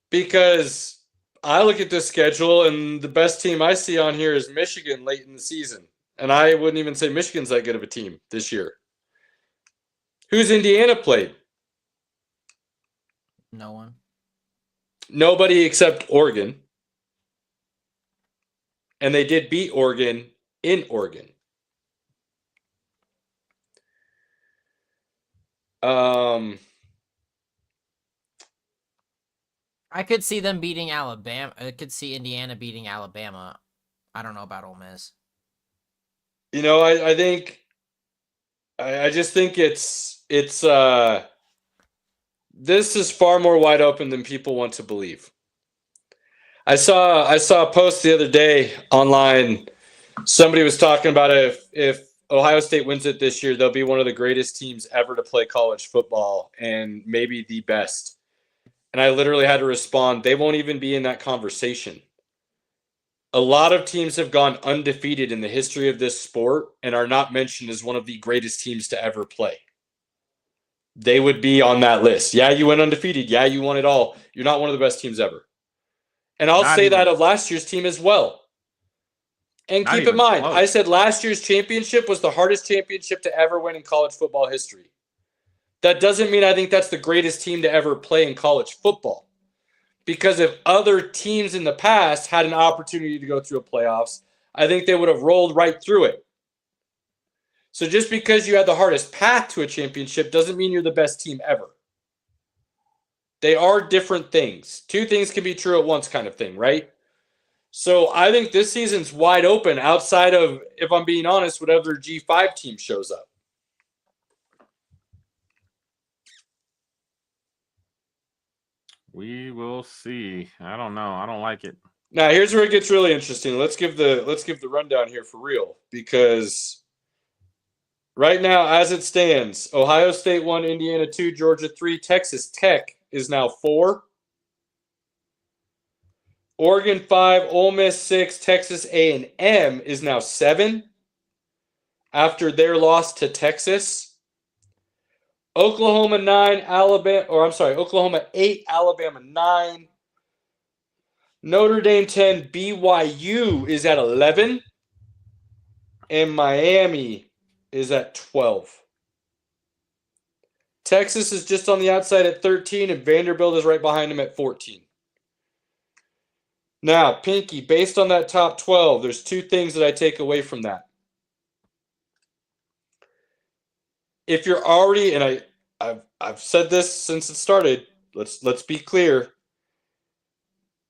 B: Because I look at this schedule, and the best team I see on here is Michigan late in the season. And I wouldn't even say Michigan's that good of a team this year. Who's Indiana played?
C: No one.
B: Nobody except Oregon. And they did beat Oregon in Oregon.
C: I could see them beating Alabama. I could see Indiana beating Alabama. I don't know about Ole Miss.
B: You know, I just think it's this is far more wide open than people want to believe. I saw a post the other day online. Somebody was talking about if Ohio State wins it this year, they'll be one of the greatest teams ever to play college football and maybe the best. And I literally had to respond, they won't even be in that conversation. A lot of teams have gone undefeated in the history of this sport and are not mentioned as one of the greatest teams to ever play. They would be on that list. Yeah, you went undefeated. Yeah, you won it all. You're not one of the best teams ever. And I'll say that of last year's team as well. And keep in mind, I said last year's championship was the hardest championship to ever win in college football history. That doesn't mean I think that's the greatest team to ever play in college football. Because if other teams in the past had an opportunity to go through a playoffs, I think they would have rolled right through it. So just because you had the hardest path to a championship doesn't mean you're the best team ever. They are different things. Two things can be true at once kind of thing, right? So I think this season's wide open outside of, if I'm being honest, whatever G5 team shows up.
D: We will see. I don't know. I don't like it.
B: Now, here's where it gets really interesting. Let's give the rundown here for real, because right now, as it stands, Ohio State 1, Indiana 2, Georgia 3, Texas Tech is now 4. Oregon 5, Ole Miss 6, Texas A&M is now 7 after their loss to Texas. Oklahoma 9, Oklahoma 8, Alabama 9. Notre Dame 10, BYU is at 11. And Miami is at 12. Texas is just on the outside at 13, and Vanderbilt is right behind them at 14. Now, Pinky, based on that top 12, there's two things that I take away from that. If you're already, and I've said this since it started, let's be clear.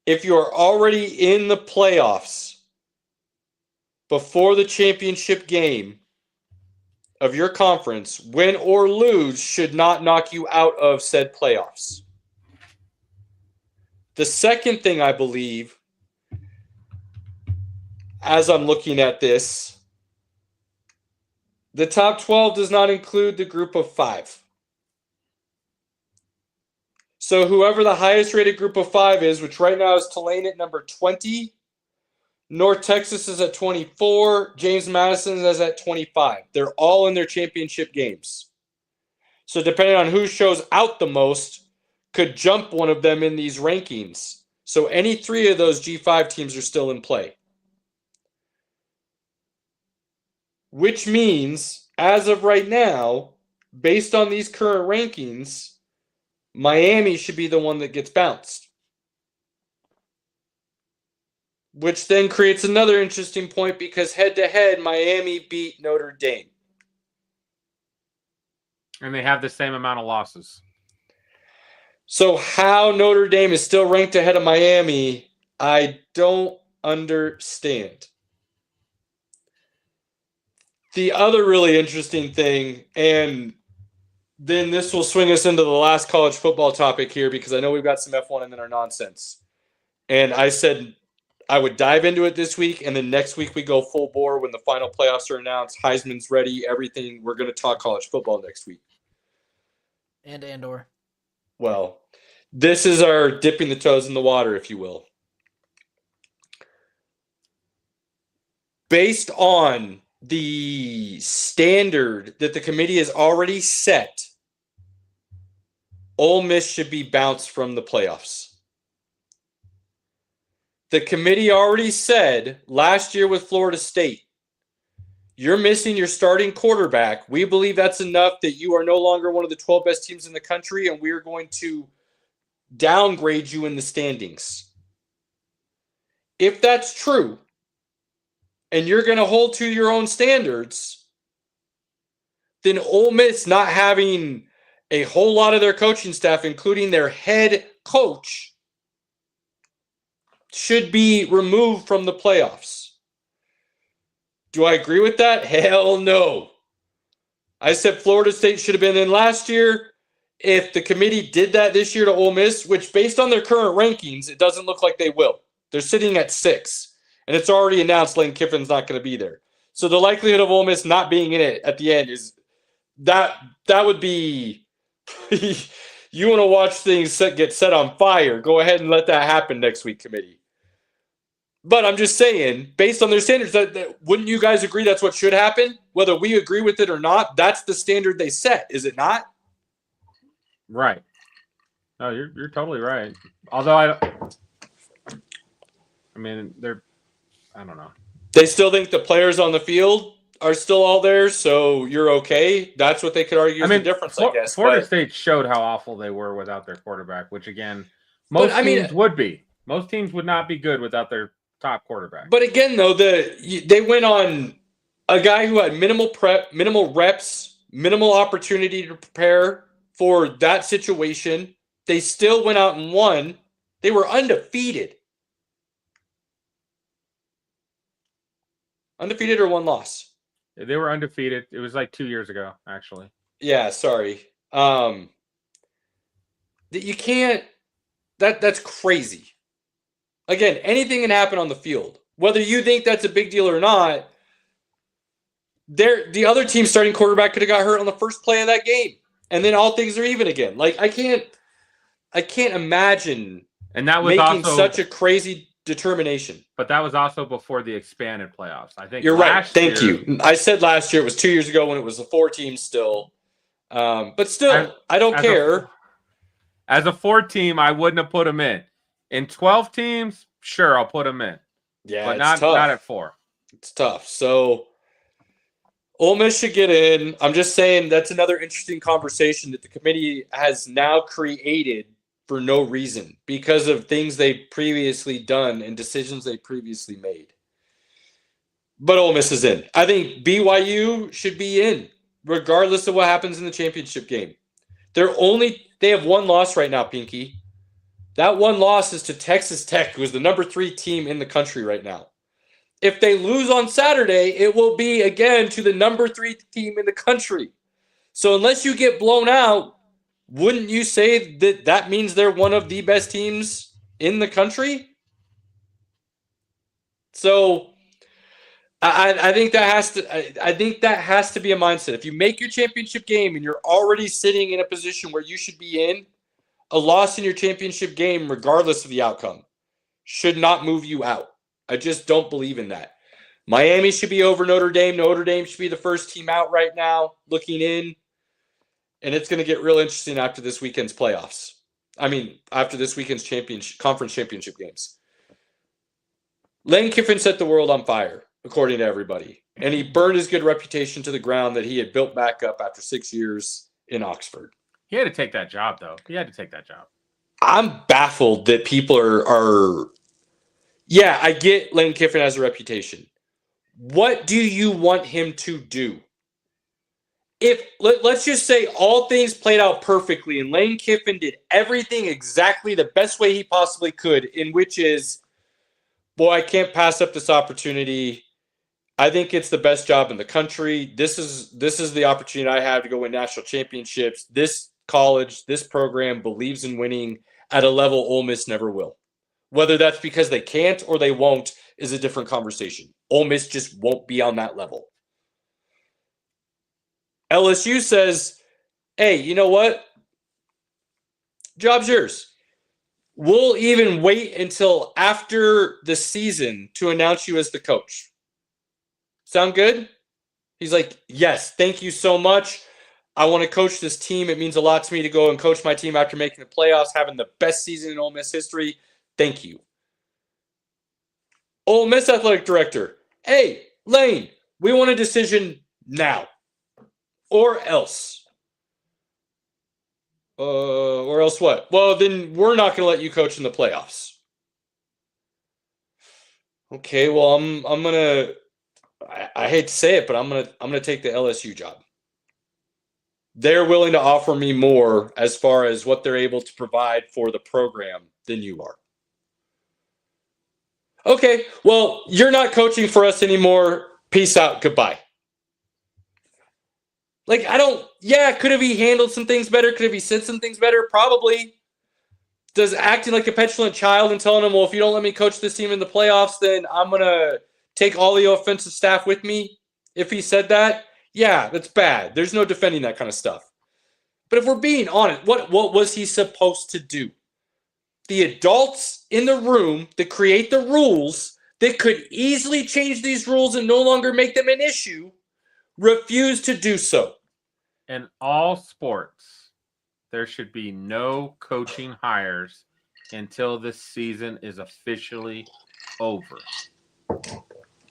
B: If you're already in the playoffs before the championship game of your conference, win or lose should not knock you out of said playoffs. The second thing I believe, as I'm looking at this, the top 12 does not include the group of 5. So whoever the highest rated group of 5 is, which right now is Tulane at number 20, North Texas is at 24, James Madison is at 25. They're all in their championship games. So depending on who shows out the most, could jump one of them in these rankings. So any 3 of those G5 teams are still in play. Which means, as of right now, based on these current rankings, Miami should be the one that gets bounced. Which then creates another interesting point because head-to-head, Miami beat Notre Dame.
D: And they have the same amount of losses.
B: So how Notre Dame is still ranked ahead of Miami, I don't understand. The other really interesting thing, and then this will swing us into the last college football topic here because I know we've got some F1 and then our nonsense. And I said I would dive into it this week, and then next week we go full bore when the final playoffs are announced. Heisman's ready, everything. We're going to talk college football next week.
C: And/or.
B: Well, this is our dipping the toes in the water, if you will. Based on the standard that the committee has already set, Ole Miss should be bounced from the playoffs. The committee already said last year with Florida State, you're missing your starting quarterback. We believe that's enough that you are no longer one of the 12 best teams in the country, and we're going to downgrade you in the standings. If that's true, and you're going to hold to your own standards, then Ole Miss not having a whole lot of their coaching staff, including their head coach, should be removed from the playoffs. Do I agree with that? Hell no. I said Florida State should have been in last year. If the committee did that this year to Ole Miss, which based on their current rankings, it doesn't look like they will. They're sitting at 6, and it's already announced Lane Kiffin's not going to be there. So the likelihood of Ole Miss not being in it at the end is that would be you want to watch things get set on fire. Go ahead and let that happen next week, committee. But I'm just saying, based on their standards, that wouldn't you guys agree that's what should happen? Whether we agree with it or not, that's the standard they set, is it not?
D: Right. No, you're totally right. Although I don't know.
B: They still think the players on the field are still all there, so you're okay. That's what they could argue is the difference, I guess.
D: Florida State showed how awful they were without their quarterback, which again, most teams would be. Most teams would not be good without their top quarterback.
B: But again, though, they went on a guy who had minimal prep, minimal reps, minimal opportunity to prepare for that situation. They still went out and won. They were undefeated. Undefeated or one loss?
D: They were undefeated. It was like 2 years ago, actually.
B: Yeah, sorry. That you can't. That's crazy. Again, anything can happen on the field. Whether you think that's a big deal or not, the other team's starting quarterback could have got hurt on the first play of that game, and then all things are even again. Like I can't imagine
D: and that was
B: making
D: also
B: such a crazy determination.
D: But that was also before the expanded playoffs. I think
B: you're right. Thank you. I said last year it was 2 years ago when it was the 4 teams still, but still, I don't care.
D: As a 4 team, I wouldn't have put them in. In 12 teams, sure, I'll put them in.
B: Yeah,
D: but
B: it's
D: not at 4.
B: It's tough. So Ole Miss should get in. I'm just saying that's another interesting conversation that the committee has now created for no reason because of things they've previously done and decisions they previously made. But Ole Miss is in. I think BYU should be in, regardless of what happens in the championship game. They have one loss right now, Pinky. That one loss is to Texas Tech, who is the number 3 team in the country right now. If they lose on Saturday, it will be again to the number 3 team in the country. So unless you get blown out, wouldn't you say that that means they're one of the best teams in the country? So I think that has to be a mindset. If you make your championship game and you're already sitting in a position where you should be in, a loss in your championship game, regardless of the outcome, should not move you out. I just don't believe in that. Miami should be over Notre Dame. Notre Dame should be the first team out right now, looking in. And it's going to get real interesting after this weekend's playoffs. After this weekend's conference championship games. Lane Kiffin set the world on fire, according to everybody. And he burned his good reputation to the ground that he had built back up after 6 years in Oxford.
D: He had to take that job, though. He had to take that job.
B: I'm baffled that people are yeah, I get Lane Kiffin has a reputation. What do you want him to do? If let's just say all things played out perfectly and Lane Kiffin did everything exactly the best way he possibly could, in which is, boy, I can't pass up this opportunity. I think it's the best job in the country. This is the opportunity I have to go win national championships. This college, this program believes in winning at a level Ole Miss never will. Whether that's because they can't or they won't is a different conversation. Ole Miss just won't be on that level. LSU says, hey, you know what? Job's yours. We'll even wait until after the season to announce you as the coach. Sound good? He's like, yes, thank you so much. I want to coach this team. It means a lot to me to go and coach my team after making the playoffs, having the best season in Ole Miss history. Thank you. Ole Miss athletic director, hey, Lane, we want a decision now. Or else. Or else what? Well, then we're not going to let you coach in the playoffs. Okay, well, I'm gonna. I hate to say it, but I'm gonna take the LSU job. They're willing to offer me more as far as what they're able to provide for the program than you are. Okay, well, you're not coaching for us anymore. Peace out. Goodbye. Could have he handled some things better? Could have he said some things better? Probably. Does acting like a petulant child and telling him, well, if you don't let me coach this team in the playoffs, then I'm going to take all the offensive staff with me? If he said that, yeah, that's bad. There's no defending that kind of stuff. But if we're being honest, what was he supposed to do? The adults in the room that create the rules that could easily change these rules and no longer make them an issue refuse to do so.
D: In all sports, there should be no coaching hires until this season is officially over.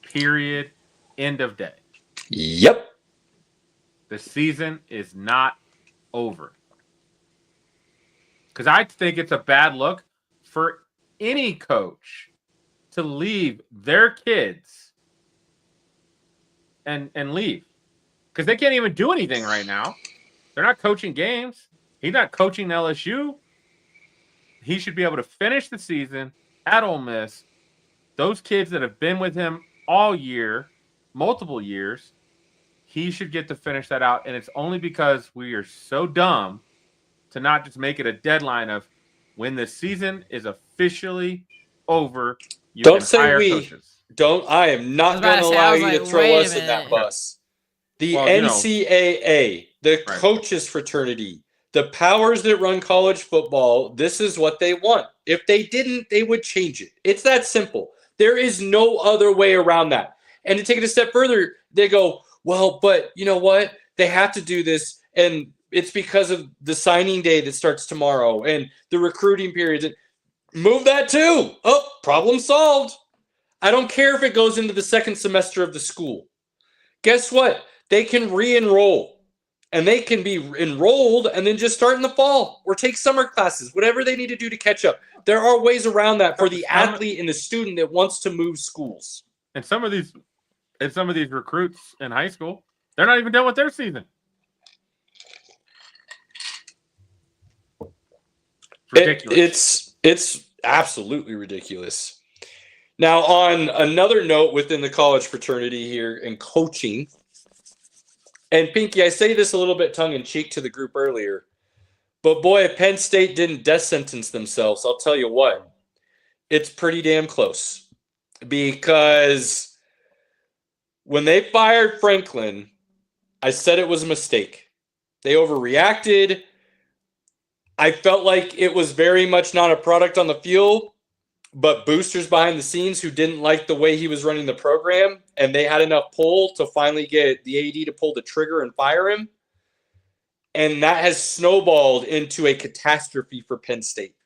D: Period. End of day.
B: Yep.
D: The season is not over. Because I think it's a bad look for any coach to leave their kids and leave. Because they can't even do anything right now. They're not coaching games. He's not coaching LSU. He should be able to finish the season at Ole Miss. Those kids that have been with him all year, multiple years, he should get to finish that out. And it's only because we are so dumb to not just make it a deadline of when the season is officially over, you
B: don't
D: can
B: say
D: hire
B: we.
D: coaches.
B: I am not going to allow you to throw us in that bus. The NCAA, the coaches fraternity, the powers that run college football, this is what they want. If they didn't, they would change it. It's that simple. There is no other way around that. And to take it a step further, they go, well, but you know what? They have to do this, and it's because of the signing day that starts tomorrow and the recruiting periods. Move that too. Oh, problem solved. I don't care if it goes into the second semester of the school. Guess what? They can re-enroll. and they can be enrolled and then just start in the fall or take summer classes, whatever they need to do to catch up. There are ways around that for the athlete and the student that wants to move schools.
D: And some of these recruits in high school, they're not even done with their season.
B: Ridiculous. It's absolutely ridiculous. Now, on another note within the college fraternity here and coaching, and Pinky, I say this a little bit tongue-in-cheek to the group earlier, but boy, if Penn State didn't death sentence themselves, I'll tell you what, it's pretty damn close. Because when they fired Franklin, I said it was a mistake. They overreacted. I felt like it was very much not a product on the field, but boosters behind the scenes who didn't like the way he was running the program, and they had enough pull to finally get the AD to pull the trigger and fire him. And that has snowballed into a catastrophe for Penn State.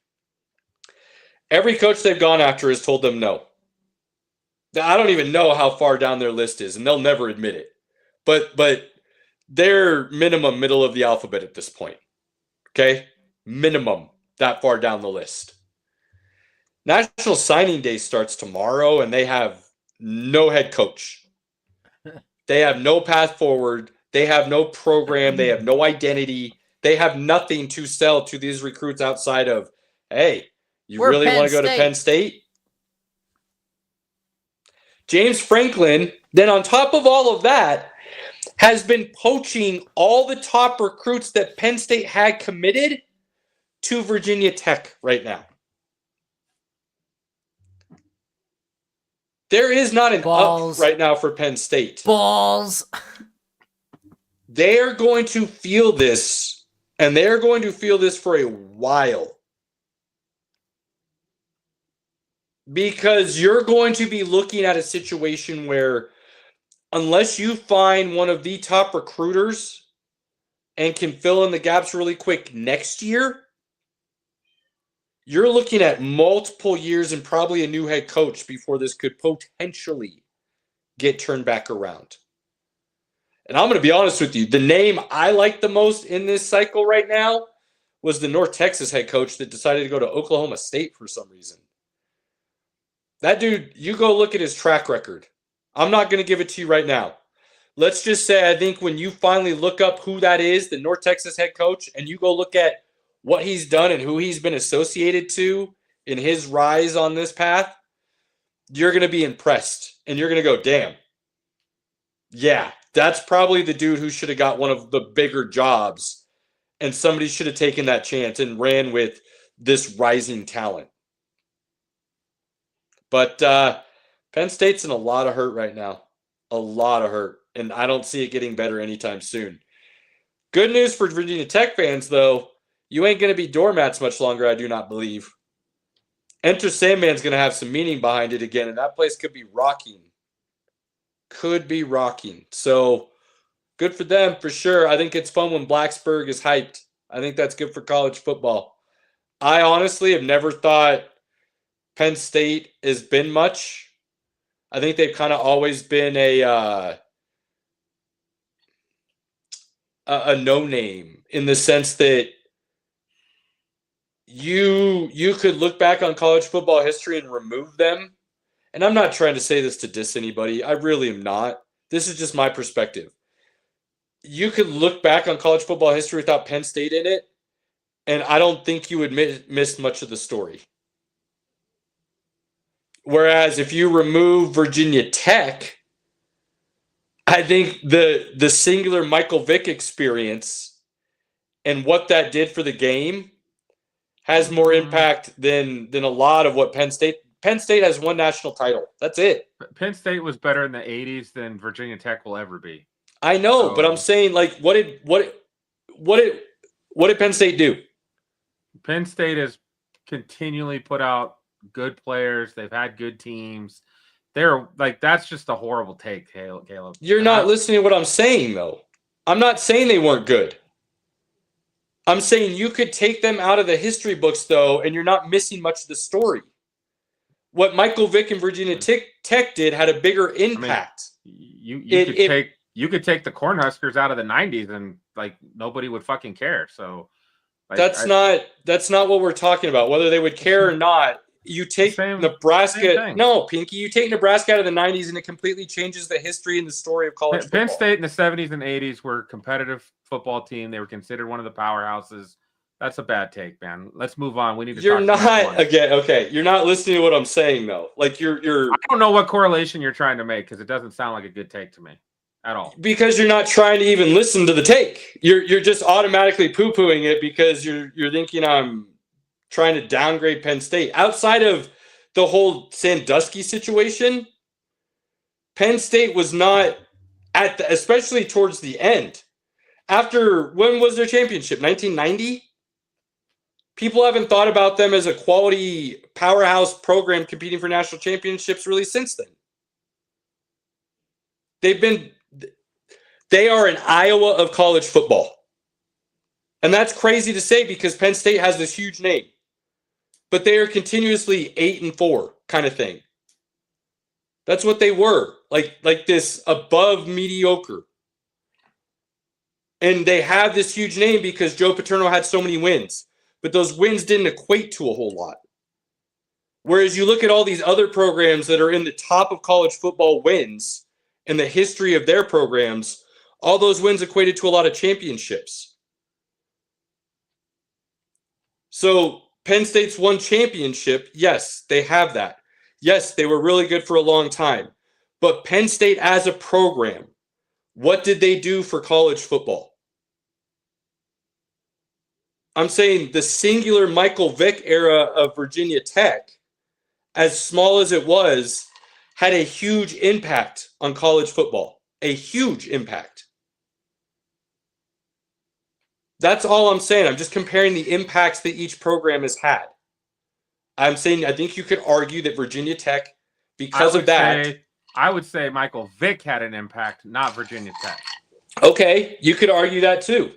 B: Every coach they've gone after has told them no. I don't even know how far down their list is, and they'll never admit it. But they're minimum middle of the alphabet at this point. Okay? Minimum that far down the list. National Signing Day starts tomorrow, and they have no head coach. They have no path forward. They have no program. They have no identity. They have nothing to sell to these recruits outside of, hey, you really want to go to Penn State? James Franklin, then on top of all of that, has been poaching all the top recruits that Penn State had committed to Virginia Tech right now. There is not an up right now for Penn State.
C: Balls.
B: They are going to feel this, and they are going to feel this for a while. Because you're going to be looking at a situation where unless you find one of the top recruiters and can fill in the gaps really quick next year, you're looking at multiple years and probably a new head coach before this could potentially get turned back around. And I'm going to be honest with you. The name I like the most in this cycle right now was the North Texas head coach that decided to go to Oklahoma State for some reason. That dude, you go look at his track record. I'm not going to give it to you right now. Let's just say I think when you finally look up who that is, the North Texas head coach, and you go look at what he's done and who he's been associated to in his rise on this path, you're going to be impressed. And you're going to go, damn. Yeah, that's probably the dude who should have got one of the bigger jobs. And somebody should have taken that chance and ran with this rising talent. But Penn State's in a lot of hurt right now. A lot of hurt. And I don't see it getting better anytime soon. Good news for Virginia Tech fans, though. You ain't going to be doormats much longer, I do not believe. Enter Sandman's going to have some meaning behind it again, and that place could be rocking. Could be rocking. So, good for them for sure. I think it's fun when Blacksburg is hyped. I think that's good for college football. I honestly have never thought Penn State has been much. I think they've kind of always been a no-name in the sense that you could look back on college football history and remove them. And I'm not trying to say this to diss anybody. I really am not. This is just my perspective. You could look back on college football history without Penn State in it, and I don't think you would miss much of the story. Whereas if you remove Virginia Tech, I think the singular Michael Vick experience and what that did for the game has more impact than a lot of what Penn State has one national title. That's it.
D: Penn State was better in the 80s than Virginia Tech will ever be.
B: I know, but I'm saying, like, what did Penn State do?
D: Penn State has continually put out good players. They've had good teams. They're like, that's just a horrible take, Caleb.
B: You're not listening to what I'm saying, though. I'm not saying they weren't good. I'm saying you could take them out of the history books, though, and you're not missing much of the story. What Michael Vick and Virginia Tech did had a bigger impact.
D: You you could take the Cornhuskers out of the 90s and like nobody would fucking care. So like,
B: that's not what we're talking about. Whether they would care or not, you take Nebraska. No, Pinky, you take Nebraska out of the 90s and it completely changes the history and the story of college football.
D: Penn State in the 70s and 80s were a competitive football team. They were considered one of the powerhouses. That's a bad take, man. Let's move on. We need to
B: You're not again. Okay, you're not listening to what I'm saying though. Like you're. I
D: don't know what correlation you're trying to make because it doesn't sound like a good take to me at all.
B: Because you're not trying to even listen to the take. You're just automatically poo-pooing it because you're thinking I'm trying to downgrade Penn State. Outside of the whole Sandusky situation, Penn State was not especially towards the end. After when was their championship? 1990. People haven't thought about them as a quality powerhouse program competing for national championships really since then. They are an Iowa of college football. And that's crazy to say because Penn State has this huge name. But they are continuously 8-4 kind of thing. That's what they were. Like this above mediocre. And they have this huge name because Joe Paterno had so many wins. But those wins didn't equate to a whole lot. Whereas you look at all these other programs that are in the top of college football wins in the history of their programs, all those wins equated to a lot of championships. So Penn State's won championship. Yes, they have that. Yes, they were really good for a long time. But Penn State as a program, what did they do for college football? I'm saying the singular Michael Vick era of Virginia Tech, as small as it was, had a huge impact on college football. A huge impact. That's all I'm saying. I'm just comparing the impacts that each program has had. I'm saying I think you could argue that Virginia Tech, because of that.
D: I would say Michael Vick had an impact, not Virginia Tech.
B: Okay, you could argue that too.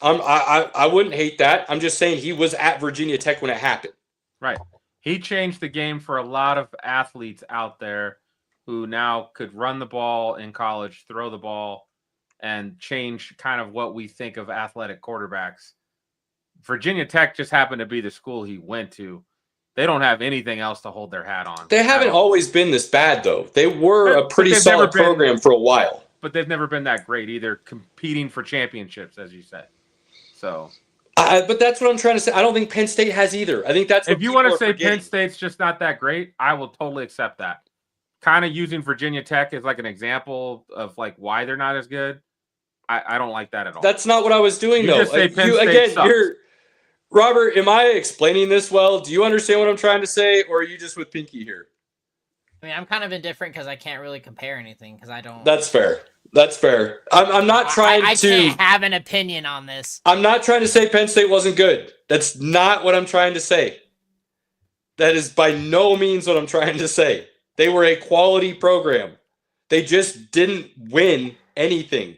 B: I wouldn't hate that. I'm just saying he was at Virginia Tech when it happened.
D: Right. He changed the game for a lot of athletes out there who now could run the ball in college, throw the ball, and change kind of what we think of athletic quarterbacks. Virginia Tech just happened to be the school he went to. They don't have anything else to hold their hat on.
B: They haven't always been this bad, though. They were a pretty solid program for a while.
D: But they've never been that great either, competing for championships, as you said. So,
B: but that's what I'm trying to say. I don't think Penn State has either. I think that's what
D: if you want to say Penn State's just not that great, I will totally accept that. Kind of using Virginia Tech as like an example of like why they're not as good. I don't like that at all.
B: That's not what I was doing, though.
D: Just say Penn State sucks.
B: Robert, am I explaining this well? Do you understand what I'm trying to say, or are you just with Pinky here?
C: I mean, I'm kind of indifferent because I can't really compare anything because I don't.
B: That's fair. That's fair. I'm not trying to.
C: I can't have an opinion on this.
B: I'm not trying to say Penn State wasn't good. That's not what I'm trying to say. That is by no means what I'm trying to say. They were a quality program. They just didn't win anything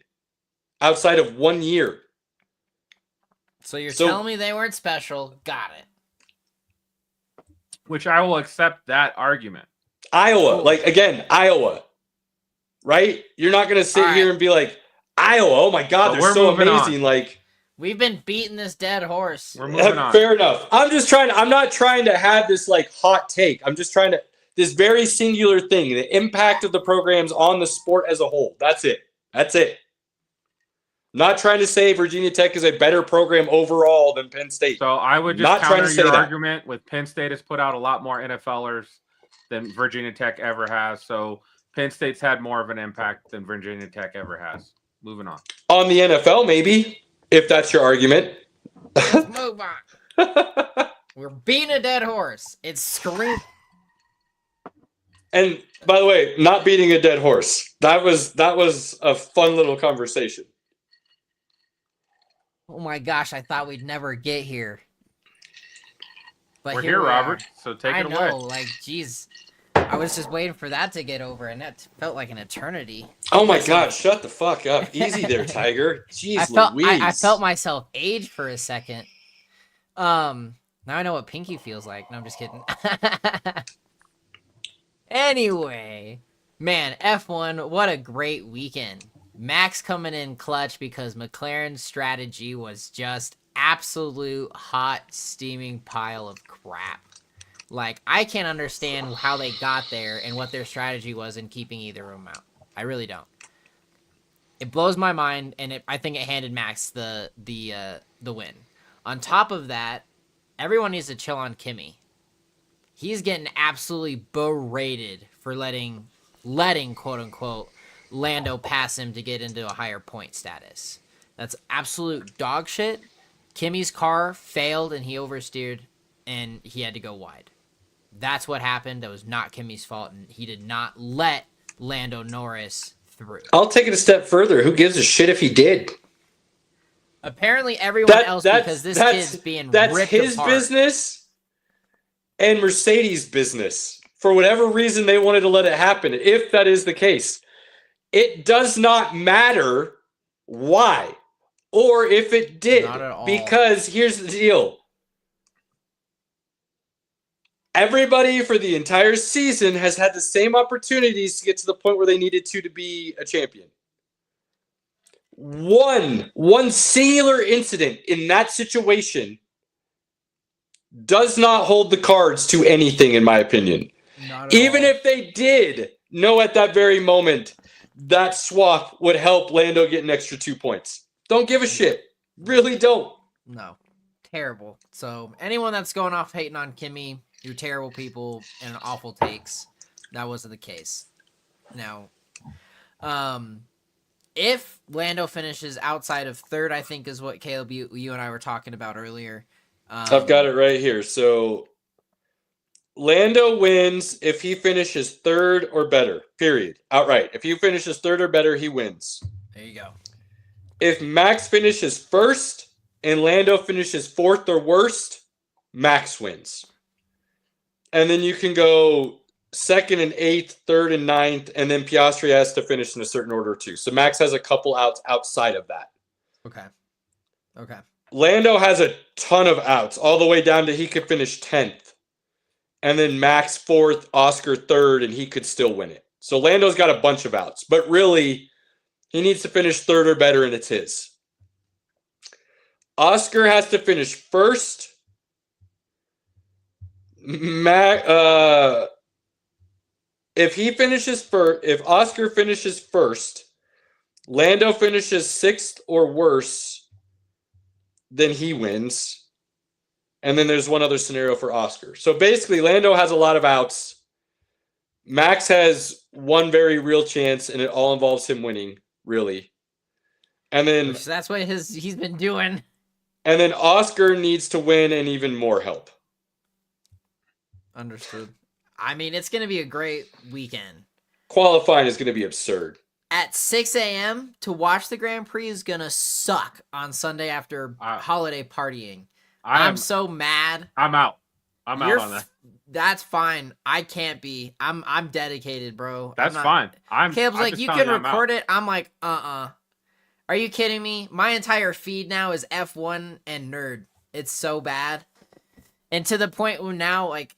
B: outside of 1 year.
C: So you're telling me they weren't special. Got it.
D: Which I will accept that argument.
B: Iowa, Iowa. Right? You're not going to sit here and be like, Iowa, oh my God, they're so amazing. Like,
C: we've been beating this dead horse.
D: We're moving on.
B: Fair enough. I'm not trying to have this like hot take. I'm just trying to, this very singular thing, the impact of the programs on the sport as a whole. That's it. I'm not trying to say Virginia Tech is a better program overall than Penn State.
D: So I would just counter your argument with Penn State has put out a lot more NFLers than Virginia Tech ever has. So Penn State's had more of an impact than Virginia Tech ever has. Moving on.
B: On the NFL, maybe, if that's your argument.
C: Let's move on. We're beating a dead horse. It's screaming.
B: And by the way, not beating a dead horse. That was a fun little conversation.
C: Oh my gosh, I thought we'd never get here. But
D: we're here, Robert, so take it away. I know,
C: like, geez. I was just waiting for that to get over, and that felt like an eternity.
B: Oh my God, shut the fuck up. Easy there, Tiger. Jeez Louise.
C: I felt myself age for a second. Now I know what Pinky feels like. No, I'm just kidding. Anyway, man, F1, what a great weekend. Max coming in clutch because McLaren's strategy was just absolute hot, steaming pile of crap. Like, I can't understand how they got there and what their strategy was in keeping either of them out. I really don't. It blows my mind, and I think it handed Max the win. On top of that, everyone needs to chill on Kimmy. He's getting absolutely berated for letting quote unquote Lando pass him to get into a higher point status. That's absolute dog shit. Kimmy's car failed and he oversteered and he had to go wide. That's what happened. That was not Kimmy's fault, and he did not let Lando Norris through.
B: I'll take it a step further. Who gives a shit if he did?
C: Apparently everyone else, because this kid's being ripped apart. That's his
B: business and Mercedes' business. For whatever reason they wanted to let it happen, if that is the case. It does not matter why or if it did.
C: Not at all.
B: Because here's the deal. Everybody for the entire season has had the same opportunities to get to the point where they needed to be a champion. One singular incident in that situation does not hold the cards to anything, in my opinion. Even if they did know at that very moment that swap would help Lando get an extra 2 points. Don't give a shit. Really don't.
C: No. Terrible. So anyone that's going off hating on Kimmy, you're terrible people and awful takes. That wasn't the case. Now, if Lando finishes outside of third, I think is what Caleb, you and I were talking about earlier.
B: I've got it right here. So Lando wins if he finishes third or better, period. Outright. If he finishes third or better, he wins.
C: There you go.
B: If Max finishes first and Lando finishes fourth or worst, Max wins. And then you can go second and eighth, third and ninth, and then Piastri has to finish in a certain order too. So Max has a couple outs outside of that.
C: Okay.
B: Lando has a ton of outs, all the way down to he could finish 10th. And then Max fourth, Oscar third, and he could still win it. So Lando's got a bunch of outs. But really, he needs to finish third or better, and it's his. Oscar has to finish first. If Oscar finishes first, Lando finishes sixth or worse, then he wins. And then there's one other scenario for Oscar. So basically, Lando has a lot of outs. Max has one very real chance, and it all involves him winning, really. And then
C: that's what he's been doing.
B: And then Oscar needs to win and even more help.
C: Understood. I mean, it's going to be a great weekend.
B: Qualifying is going to be absurd.
C: At 6 a.m. to watch the Grand Prix is going to suck on Sunday after holiday partying. I'm so mad.
D: I'm out. I'm out on that.
C: That's fine. I can't be. I'm dedicated, bro.
D: That's fine.
C: Caleb's like, you can record it. I'm like, Are you kidding me? My entire feed now is F1 and nerd. It's so bad. And to the point where now, like,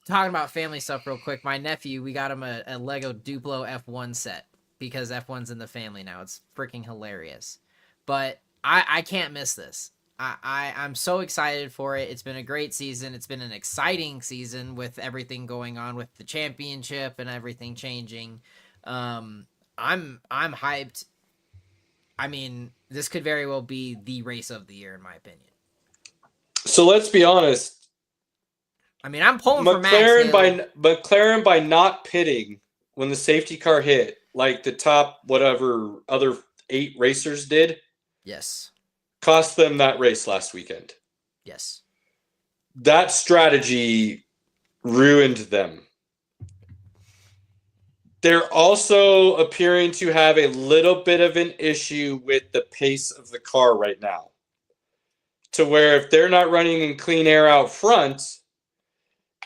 C: talking about family stuff real quick, my nephew, we got him a Lego Duplo F1 set because F1's in the family now. It's freaking hilarious. But I can't miss this. I'm so excited for it. It's been a great season. It's been an exciting season with everything going on with the championship and everything changing. I'm hyped. I mean, this could very well be the race of the year, in my opinion.
B: So let's be honest.
C: I mean, I'm pulling for Max.
B: McLaren by not pitting when the safety car hit, like the top whatever other 8 racers did.
C: Yes.
B: Cost them that race last weekend.
C: Yes.
B: That strategy ruined them. They're also appearing to have a little bit of an issue with the pace of the car right now. To where if they're not running in clean air out front,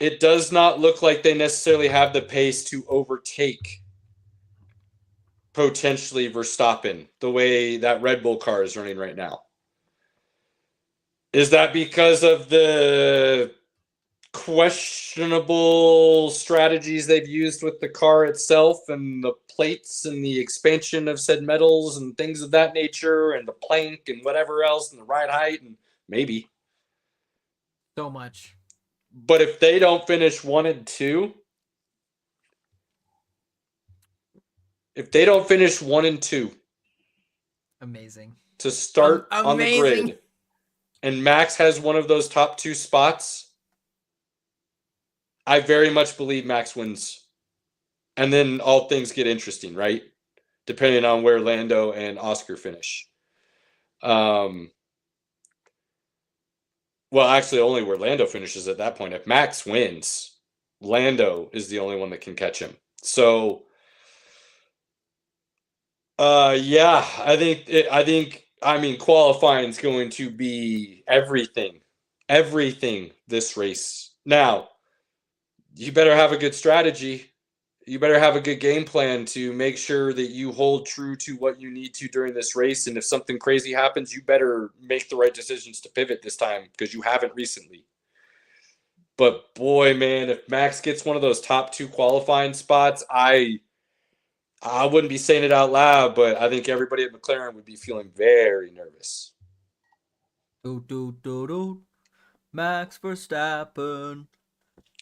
B: it does not look like they necessarily have the pace to overtake potentially Verstappen the way that Red Bull car is running right now. Is that because of the questionable strategies they've used with the car itself and the plates and the expansion of said metals and things of that nature and the plank and whatever else and the ride height and maybe.
C: So much.
B: But if they don't finish 1 and 2,
C: Amazing.
B: to start on the
C: Amazing.
B: grid, and Max has one of those top 2 spots, I very much believe Max wins. And then all things get interesting, right? Depending on where Lando and Oscar finish. Well, actually, only where Lando finishes at that point. If Max wins, Lando is the only one that can catch him. So, yeah, I mean, qualifying is going to be everything this race. Now, you better have a good strategy. You better have a good game plan to make sure that you hold true to what you need to during this race. And if something crazy happens, you better make the right decisions to pivot this time because you haven't recently. But boy, man, if Max gets one of those top 2 qualifying spots, I wouldn't be saying it out loud, but I think everybody at McLaren would be feeling very nervous.
C: Max Verstappen.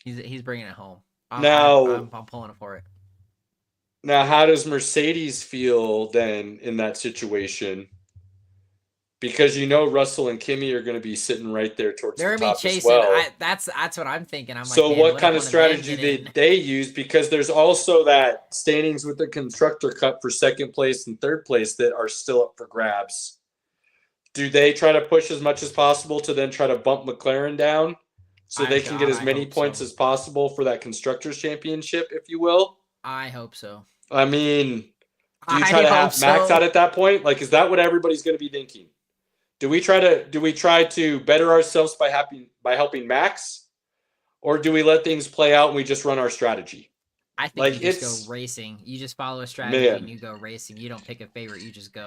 C: He's bringing it home. I'm pulling it for it.
B: Now, how does Mercedes feel then in that situation? Because Russell and Kimi are going to be sitting right there towards the top as well.
C: That's what I'm thinking. I'm like,
B: so what kind of strategy did they use? Because there's also that standings with the Constructor Cup for second place and third place that are still up for grabs. Do they try to push as much as possible to then try to bump McLaren down so they can get as many points as possible for that Constructors Championship, if you will?
C: I hope so.
B: I mean, do you try to have Max out at that point? Like, is that what everybody's going to be thinking? Do we try to better ourselves by helping Max, or do we let things play out and we just run our strategy?
C: I think you just go racing. You just follow a strategy and you go racing. You don't pick a favorite. You just go.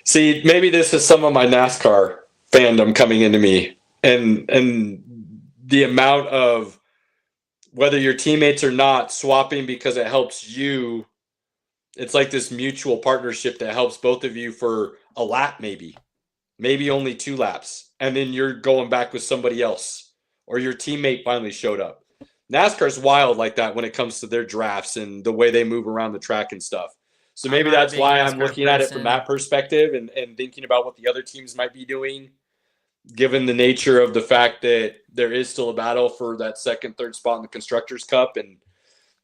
B: See, maybe this is some of my NASCAR fandom coming into me, and the amount of whether your teammates or not swapping because it helps you. It's like this mutual partnership that helps both of you for a lap, maybe only 2 laps. And then you're going back with somebody else or your teammate finally showed up. NASCAR's wild like that when it comes to their drafts and the way they move around the track and stuff. So maybe that's why I'm looking at it from that perspective and thinking about what the other teams might be doing, given the nature of the fact that there is still a battle for that second, third spot in the Constructors' Cup, and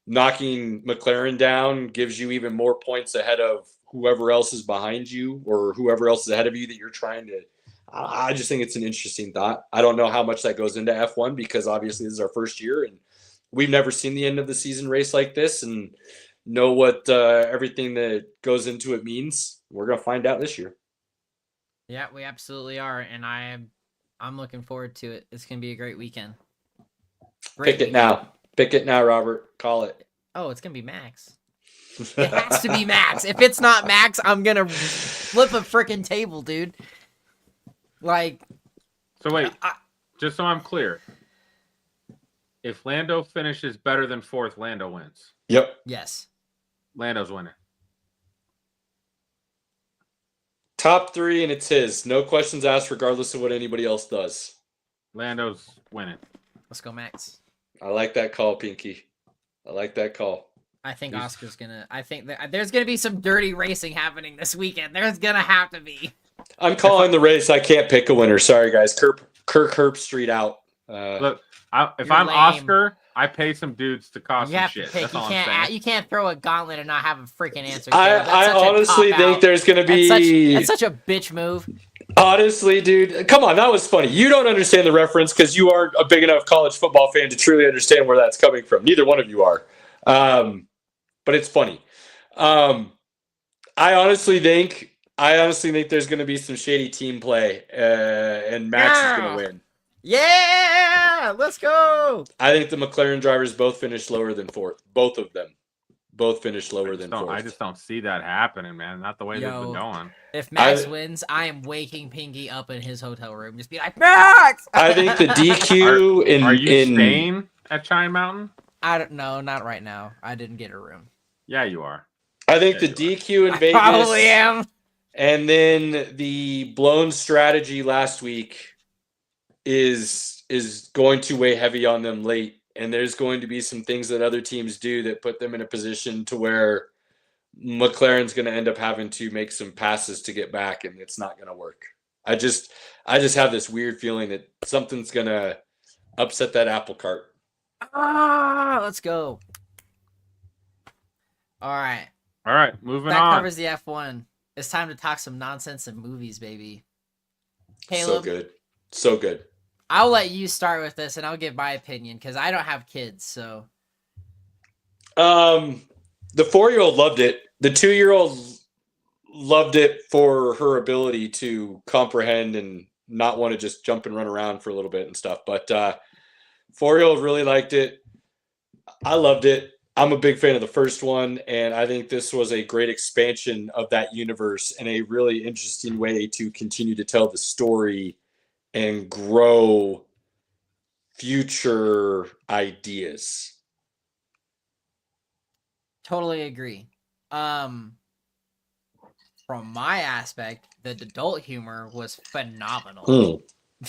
B: knocking McLaren down gives you even more points ahead of whoever else is behind you or whoever else is ahead of you that you're trying to. I just think it's an interesting thought. I don't know how much that goes into F1 because obviously this is our first year and we've never seen the end of the season race like this and know what everything that goes into it means. We're going to find out this year.
C: Yeah, we absolutely are. And I'm looking forward to it. It's going to be a great weekend.
B: Pick it now. Pick it now, Robert. Call it.
C: Oh, it's going to be Max. It has to be Max. If it's not Max, I'm going to flip a freaking table, dude. Like.
D: So wait, just so I'm clear. If Lando finishes better than 4th, Lando wins.
B: Yep.
C: Yes.
D: Lando's winning.
B: Top 3 and it's his. No questions asked regardless of what anybody else does.
D: Lando's winning.
C: Let's go, Max.
B: I like that call, Pinky. I like that call.
C: I think Oscar's gonna. I think that there's gonna be some dirty racing happening this weekend. There's gonna have to be.
B: I'm calling the race. I can't pick a winner. Sorry, guys. Kirk Herbstreit out.
D: Look, if I'm lame. Oscar, I pay some dudes to cause some shit. That's all I'm saying.
C: You can't throw a gauntlet and not have a freaking answer.
B: I honestly think there's gonna be.
C: That's such a bitch move.
B: Honestly, dude, come on, that was funny. You don't understand the reference because you aren't a big enough college football fan to truly understand where that's coming from. Neither one of you are. But it's funny. I honestly think there's going to be some shady team play, and Max is going to win.
C: Yeah, let's go.
B: I think the McLaren drivers both finished lower than 4th. Both of them. both finished lower than
D: I
B: fourth.
D: just don't see that happening, man. Not the way they've been going.
C: If Max wins, I am waking Pinky up in his hotel room. Just be like, Max!
B: I think the DQ
D: Are you staying at Chine Mountain?
C: I don't know, not right now. I didn't get a room.
D: Yeah, you are.
B: I think the DQ in Vegas.
C: Probably am.
B: And then the blown strategy last week is going to weigh heavy on them late. And there's going to be some things that other teams do that put them in a position to where McLaren's going to end up having to make some passes to get back, and it's not going to work. I just have this weird feeling that something's going to upset that apple cart.
C: Let's go. All right.
D: Moving on.
C: That covers the F1. It's time to talk some nonsense and movies, baby. Caleb,
B: So good.
C: I'll let you start with this, and I'll give my opinion because I don't have kids. So,
B: the 4-year-old loved it. The 2-year-old loved it for her ability to comprehend and not want to just jump and run around for a little bit and stuff. But 4-year-old really liked it. I loved it. I'm a big fan of the first one, and I think this was a great expansion of that universe and a really interesting way to continue to tell the story and grow future ideas.
C: totally agree. From my aspect, the adult humor was phenomenal.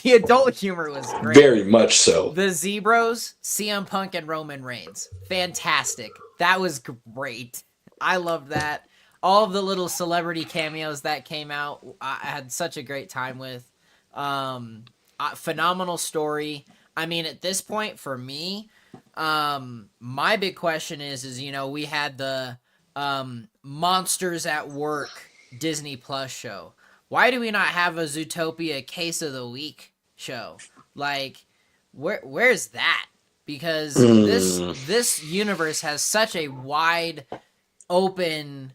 C: The adult humor was great.
B: Very much so.
C: The Zebros, CM Punk and Roman Reigns. Fantastic. That was great. I loved that. All of the little celebrity cameos that came out, I had such a great time with. Phenomenal story. I mean, at this point, for me, my big question is, you know, we had the Monsters at Work Disney Plus show. Why do we not have a Zootopia Case of the Week show? Like, where's that? Because this universe has such a wide open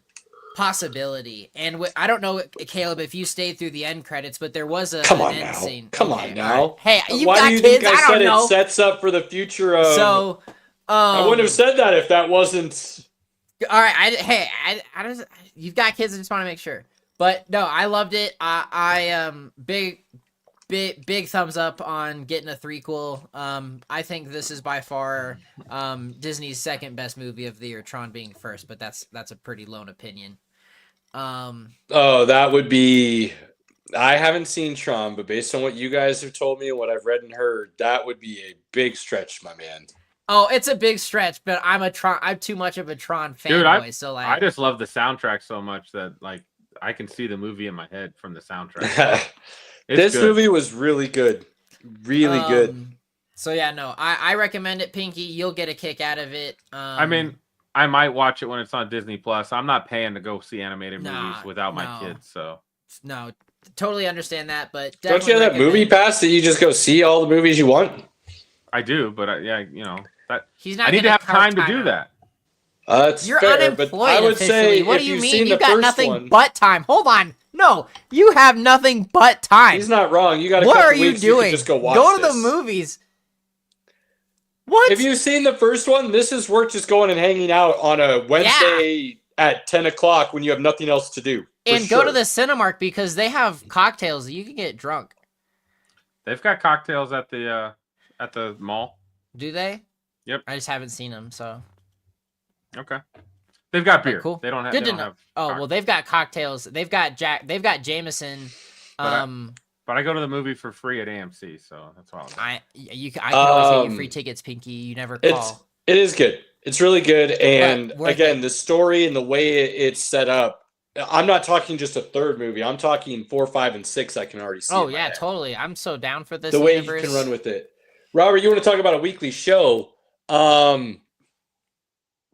C: possibility. And I don't know, Caleb, if you stayed through the end credits, but there was an end scene.
B: Come on now.
C: Right. Hey, you
B: why
C: got
B: do you
C: kids?
B: think I said
C: know.
B: It sets up for the future of...
C: So,
B: I wouldn't have said that if that wasn't...
C: All right, you've got kids, I just want to make sure. But no, I loved it. I big thumbs up on getting a threequel. I think this is by far Disney's second best movie of the year, Tron being first, but that's a pretty lone opinion.
B: That would be... I haven't seen Tron, but based on what you guys have told me and what I've read and heard, that would be a big stretch, my man.
C: Oh, it's a big stretch, but I'm too much of a Tron fanboy. So like,
D: I just love the soundtrack so much that like I can see the movie in my head from the soundtrack.
B: This movie was really good. Really good.
C: So yeah, no, I recommend it, Pinky. You'll get a kick out of it.
D: I mean, I might watch it when it's on Disney Plus. I'm not paying to go see animated movies without my kids, so
C: no, totally understand that. But
B: don't you have that movie pass that you just go see all the movies you want?
D: I do, but yeah, you know that
C: he's not.
D: I need to have time to do that.
C: You're
B: fair,
C: unemployed.
B: But I would
C: officially.
B: say,
C: What do you mean? You
B: got
C: nothing but time. Hold on. No, you have nothing but time.
B: He's not wrong. You got a
C: what
B: couple
C: are you
B: weeks
C: doing?
B: You can just go watch
C: Go to
B: this.
C: the movies. What?
B: If you've seen the first one, this is worth just going and hanging out on a Wednesday at 10 o'clock when you have nothing else to do.
C: And go to the Cinemark because they have cocktails. You can get drunk.
D: They've got cocktails at the mall.
C: Do they?
D: Yep.
C: I just haven't seen them, so.
D: Okay. They've got beer.
C: Cool.
D: They don't have.
C: Good to know. Well, they've got cocktails. They've got Jameson.
D: But I go to the movie for free at AMC, so that's all.
C: I can always get you free tickets, Pinky. You never call.
B: It is good. It's really good, and again, the story and the way it's set up. I'm not talking just a third movie. I'm talking 4, 5, and 6. I can already see.
C: Oh yeah, totally. I'm so down for this.
B: The way you can run with it, Robert. You want to talk about a weekly show?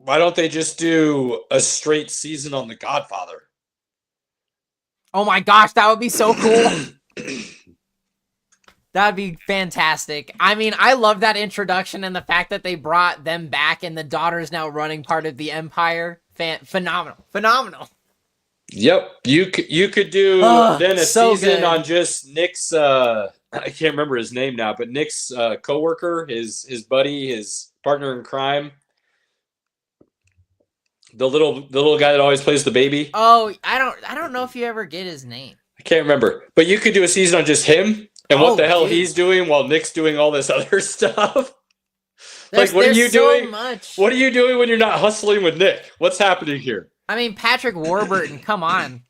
B: Why don't they just do a straight season on The Godfather?
C: Oh my gosh, that would be so cool. That'd be fantastic. I mean, I love that introduction and the fact that they brought them back and the daughter's now running part of the empire. Phenomenal.
B: Yep, you could do then a season on just Nick's. I can't remember his name now, but Nick's coworker, his buddy, his partner in crime. The little guy that always plays the baby.
C: Oh, I don't know if you ever get his name.
B: I can't remember. But you could do a season on just him and what the hell
C: dude.
B: he's doing while Nick's doing all this other stuff.
C: There's,
B: what are you doing?
C: Much.
B: What are you doing when you're not hustling with Nick? What's happening here?
C: I mean, Patrick Warburton, come on.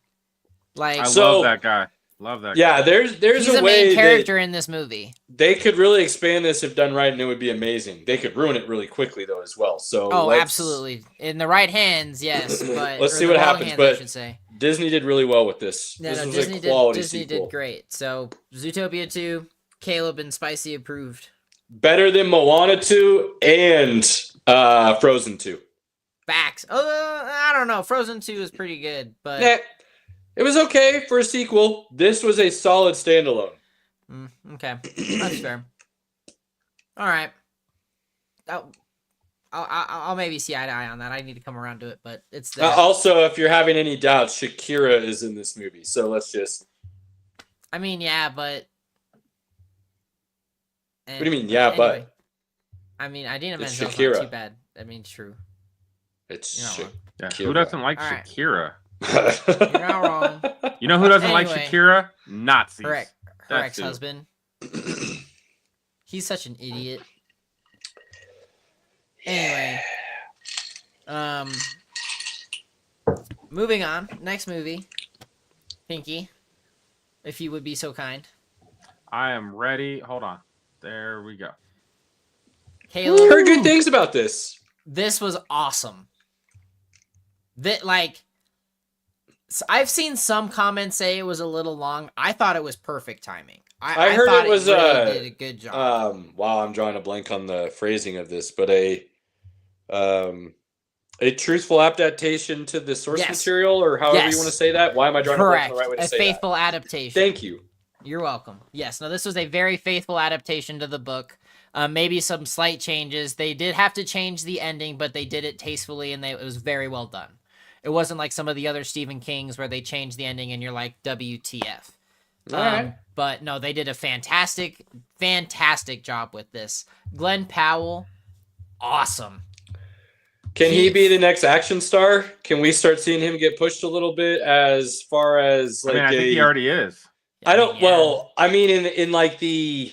C: Like,
D: I love that guy. Love that guy.
B: Yeah, there's
C: he's
B: a
C: a
B: way
C: main character in this movie.
B: they could really expand this if done right, and it would be amazing. They could ruin it really quickly though as well. So
C: absolutely. In the right hands, yes. But
B: let's see what happens.
C: Hands,
B: but
C: I should say.
B: Disney did really well with this.
C: Yeah,
B: this was
C: Disney
B: a quality
C: Disney
B: sequel.
C: did great. So Zootopia 2, Caleb and Spicy approved.
B: Better than Moana 2 and Frozen 2.
C: Facts. I don't know. Frozen 2 is pretty good, but
B: it was okay for a sequel. This was a solid standalone.
C: Okay, that's fair. All right. I'll maybe see eye to eye on that. I need to come around to it, but it's there.
B: Also, if you're having any doubts, Shakira is in this movie. So let's just.
C: I mean, yeah, but.
B: What do you mean, yeah, anyway, but?
C: I mean, Idina Menzel's not too bad. I mean, true.
B: It's
D: Shakira. Who doesn't like Shakira?
C: You're not wrong.
D: You know who doesn't like Shakira? Nazis.
C: Her ex-husband. He's such an idiot. Anyway. Moving on. Next movie. Pinky. If you would be so kind.
D: I am ready. Hold on. There we go.
C: Caleb.
B: Heard good things about this.
C: This was awesome. I've seen some comments say it was a little long. I thought it was perfect timing.
B: I heard
C: thought
B: it was
C: really did a good job.
B: Wow, I'm drawing a blank on the phrasing of this, but a truthful adaptation to the source material, or however you want to say that. Why am I drawing a blank on the right way to say that?
C: A faithful adaptation.
B: Thank you.
C: You're welcome. Yes, no, this was a very faithful adaptation to the book. Maybe some slight changes. They did have to change the ending, but they did it tastefully, and it was very well done. It wasn't like some of the other Stephen Kings where they changed the ending and you're like, WTF. But no, they did a fantastic, fantastic job with this. Glenn Powell, awesome.
B: Can he be the next action star? Can we start seeing him get pushed a little bit as far as like
D: I think he already is.
B: I don't. Yeah. Well, I mean, in like the,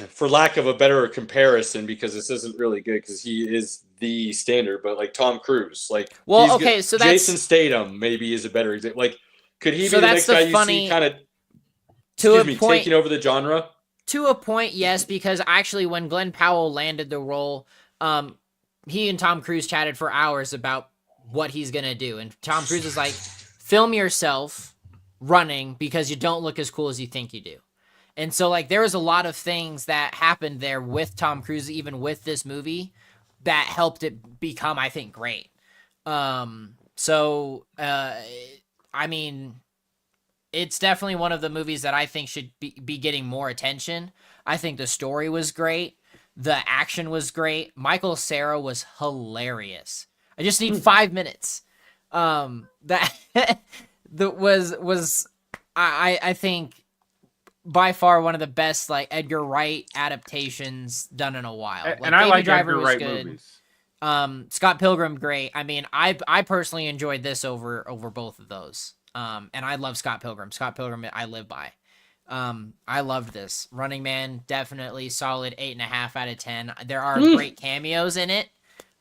B: for lack of a better comparison, because this isn't really good because he is the standard, but like Tom Cruise, like
C: okay, so that's
B: Jason Statham maybe is a better example. Like, could he be the next guy you see kind of taking over the genre?
C: To a point, yes, because actually when Glenn Powell landed the role, he and Tom Cruise chatted for hours about what he's gonna do, and Tom Cruise is like, film yourself running because you don't look as cool as you think you do. And so like there was a lot of things that happened there with Tom Cruise, even with this movie, that helped it become, I think, great. I mean, it's definitely one of the movies that I think should be getting more attention. I think the story was great. The action was great. Michael Cera was hilarious. I just need 5 minutes. That was I think by far one of the best like Edgar Wright adaptations done in a while.
D: Like, and I like Edgar Wright movies.
C: Scott Pilgrim, great. I mean, I personally enjoyed this over both of those. And I love Scott Pilgrim. Scott Pilgrim, I live by. I loved this. Running Man, definitely solid 8.5 out of 10. There are great cameos in it.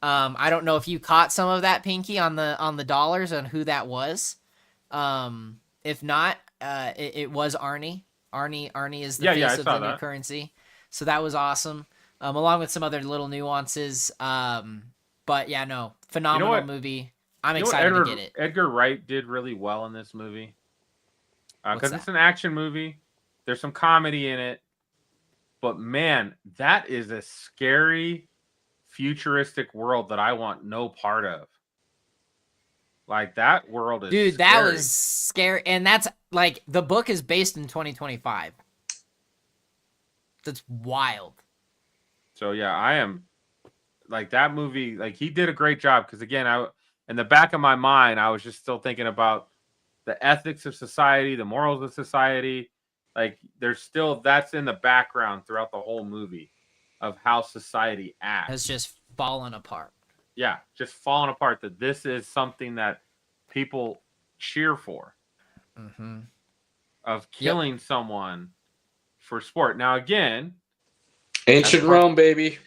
C: I don't know if you caught some of that, Pinky, on the dollars on who that was. If not, it was Arnie. Arnie is the face of the new currency. So that was awesome. Along with some other little nuances. But yeah, no, phenomenal movie. I'm excited to get it.
D: Edgar Wright did really well in this movie. Because it's an action movie. There's some comedy in it. But man, that is a scary, futuristic world that I want no part of. Like, that world is
C: Dude,
D: scary.
C: That was scary. And that's, like, the book is based in 2025. That's wild.
D: So, yeah, I am, like, that movie, like, he did a great job. Because, again, in the back of my mind, I was just still thinking about the ethics of society, the morals of society. Like, there's still, that's in the background throughout the whole movie of how society acts.
C: Has just fallen apart.
D: just falling apart. That this is something that people cheer for,
C: Mm-hmm.
D: of killing someone for sport. Now, again,
B: Ancient Rome, baby.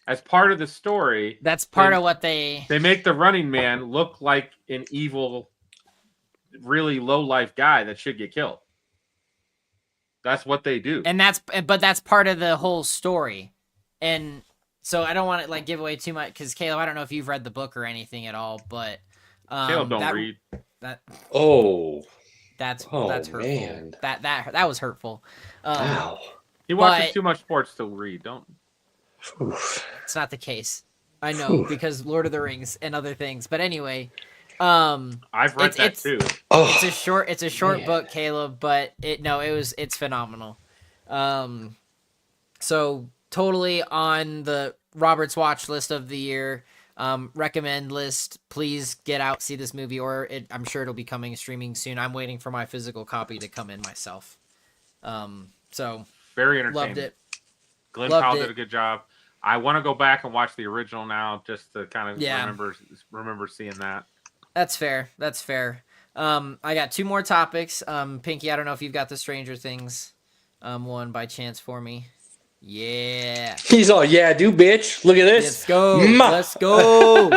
D: as part of the story,
C: That's part of what they
D: make the Running Man look like an evil, really low life guy that should get killed. That's what they do.
C: and that's part of the whole story. And so I don't want to like give away too much because Caleb, I don't know if you've read the book or anything at all, but
D: Caleb don't read.
C: That's hurtful.
B: Man.
C: That was hurtful.
B: Wow.
D: He watches too much sports to read. Don't.
C: Oof. It's not the case. I know because Lord of the Rings and other things. But anyway,
D: I've read that too.
C: It's a short book, Caleb, but it's phenomenal. So totally on the Robert's watch list of the year. Recommend list. Please get out, see this movie, I'm sure it'll be coming streaming soon. I'm waiting for my physical copy to come in myself. So
D: very entertaining.
C: Loved it.
D: Glenn Powell did a good job. I want to go back and watch the original now just to kind of remember seeing that.
C: That's fair. I got 2 more topics. Pinky, I don't know if you've got the Stranger Things one by chance for me. Yeah.
B: He's all, dude, bitch. Look at this.
C: Let's go.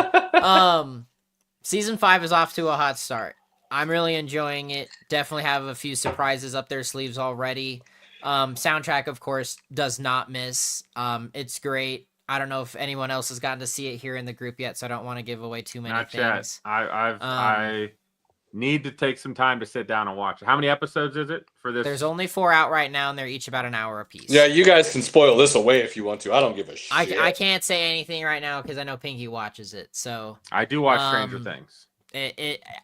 C: Season 5 is off to a hot start. I'm really enjoying it. Definitely have a few surprises up their sleeves already. Soundtrack, of course, does not miss. It's great. I don't know if anyone else has gotten to see it here in the group yet, so I don't want to give away too many things.
D: I need to take some time to sit down and watch it. How many episodes is it for this?
C: There's only 4 out right now, and they're each about an hour apiece.
B: Yeah, you guys can spoil this away if you want to. I don't give a shit.
C: I can't say anything right now because I know Pinky watches it. So
D: I do watch Stranger Things.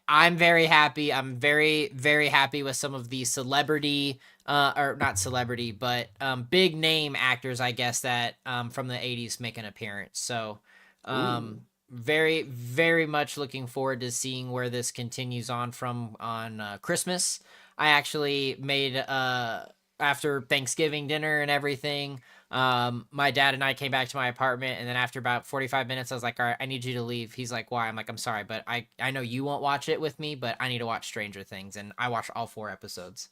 C: I'm very happy. I'm very, very happy with some of the celebrity, or not celebrity, but big name actors, I guess, that from the 80s make an appearance. So very, very much looking forward to seeing where this continues on Christmas. I actually made, after Thanksgiving dinner and everything, my dad and I came back to my apartment, and then after about 45 minutes, I was like, all right, I need you to leave. He's like, why? I'm like, I'm sorry, but I know you won't watch it with me, but I need to watch Stranger Things. And I watched all 4 episodes.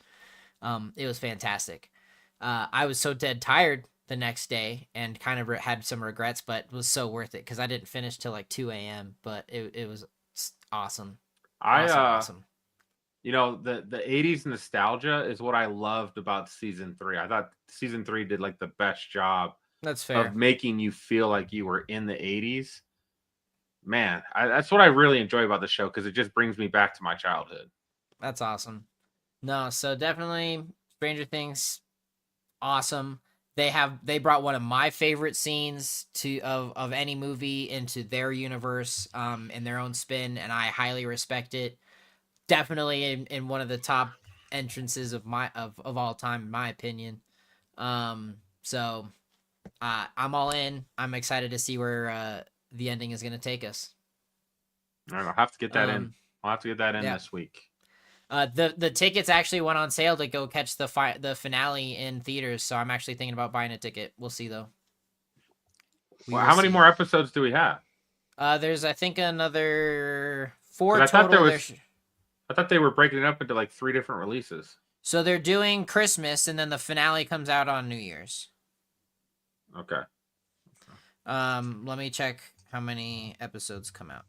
C: It was fantastic. I was so dead tired the next day and kind of had some regrets, but it was so worth it because I didn't finish till like 2 a.m., but it was awesome. Awesome.
D: You know, the 80s nostalgia is what I loved about season 3. I thought season 3 did like the best job.
C: That's fair.
D: Of making you feel like you were in the 80s. Man, that's what I really enjoy about the show because it just brings me back to my childhood.
C: That's awesome. No, so definitely Stranger Things, awesome. They brought one of my favorite scenes of any movie into their universe, in their own spin, and I highly respect it. Definitely in one of the top entrances of all time, in my opinion. So I'm all in. I'm excited to see where the ending is going to take us.
D: All right, I'll have to get that in. I'll have to get that in this week.
C: The tickets actually went on sale to go catch the finale in theaters, so I'm actually thinking about buying a ticket. We'll see though.
D: How many more episodes do we have?
C: There's I think another 4 total.
D: I thought they were breaking it up into like 3 different releases.
C: So they're doing Christmas, and then the finale comes out on New Year's.
D: Okay.
C: Let me check how many episodes come out.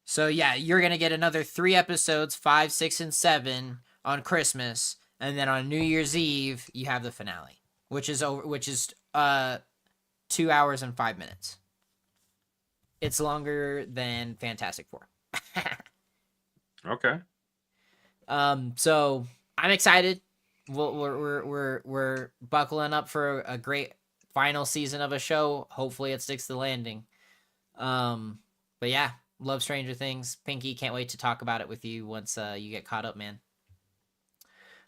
C: So yeah, you're gonna get another 3 episodes, 5, 6, and 7 on Christmas, and then on New Year's Eve you have the finale, which is 2 hours and 5 minutes. It's longer than Fantastic Four.
D: Okay.
C: So I'm excited. We're buckling up for a great final season of a show. Hopefully it sticks the landing. But yeah, love Stranger Things. Pinky, can't wait to talk about it with you once you get caught up, man.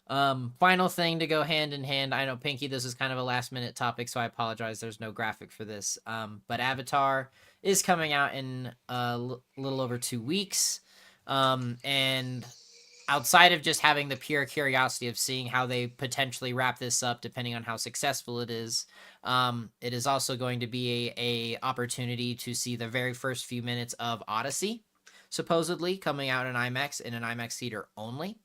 C: Final thing to go hand in hand. I know, Pinky, this is kind of a last minute topic, so I apologize. There's no graphic for this. But Avatar is coming out in a little over 2 weeks. And outside of just having the pure curiosity of seeing how they potentially wrap this up, depending on how successful it is also going to be a opportunity to see the very first few minutes of Odyssey, supposedly coming out in IMAX, in an IMAX theater only,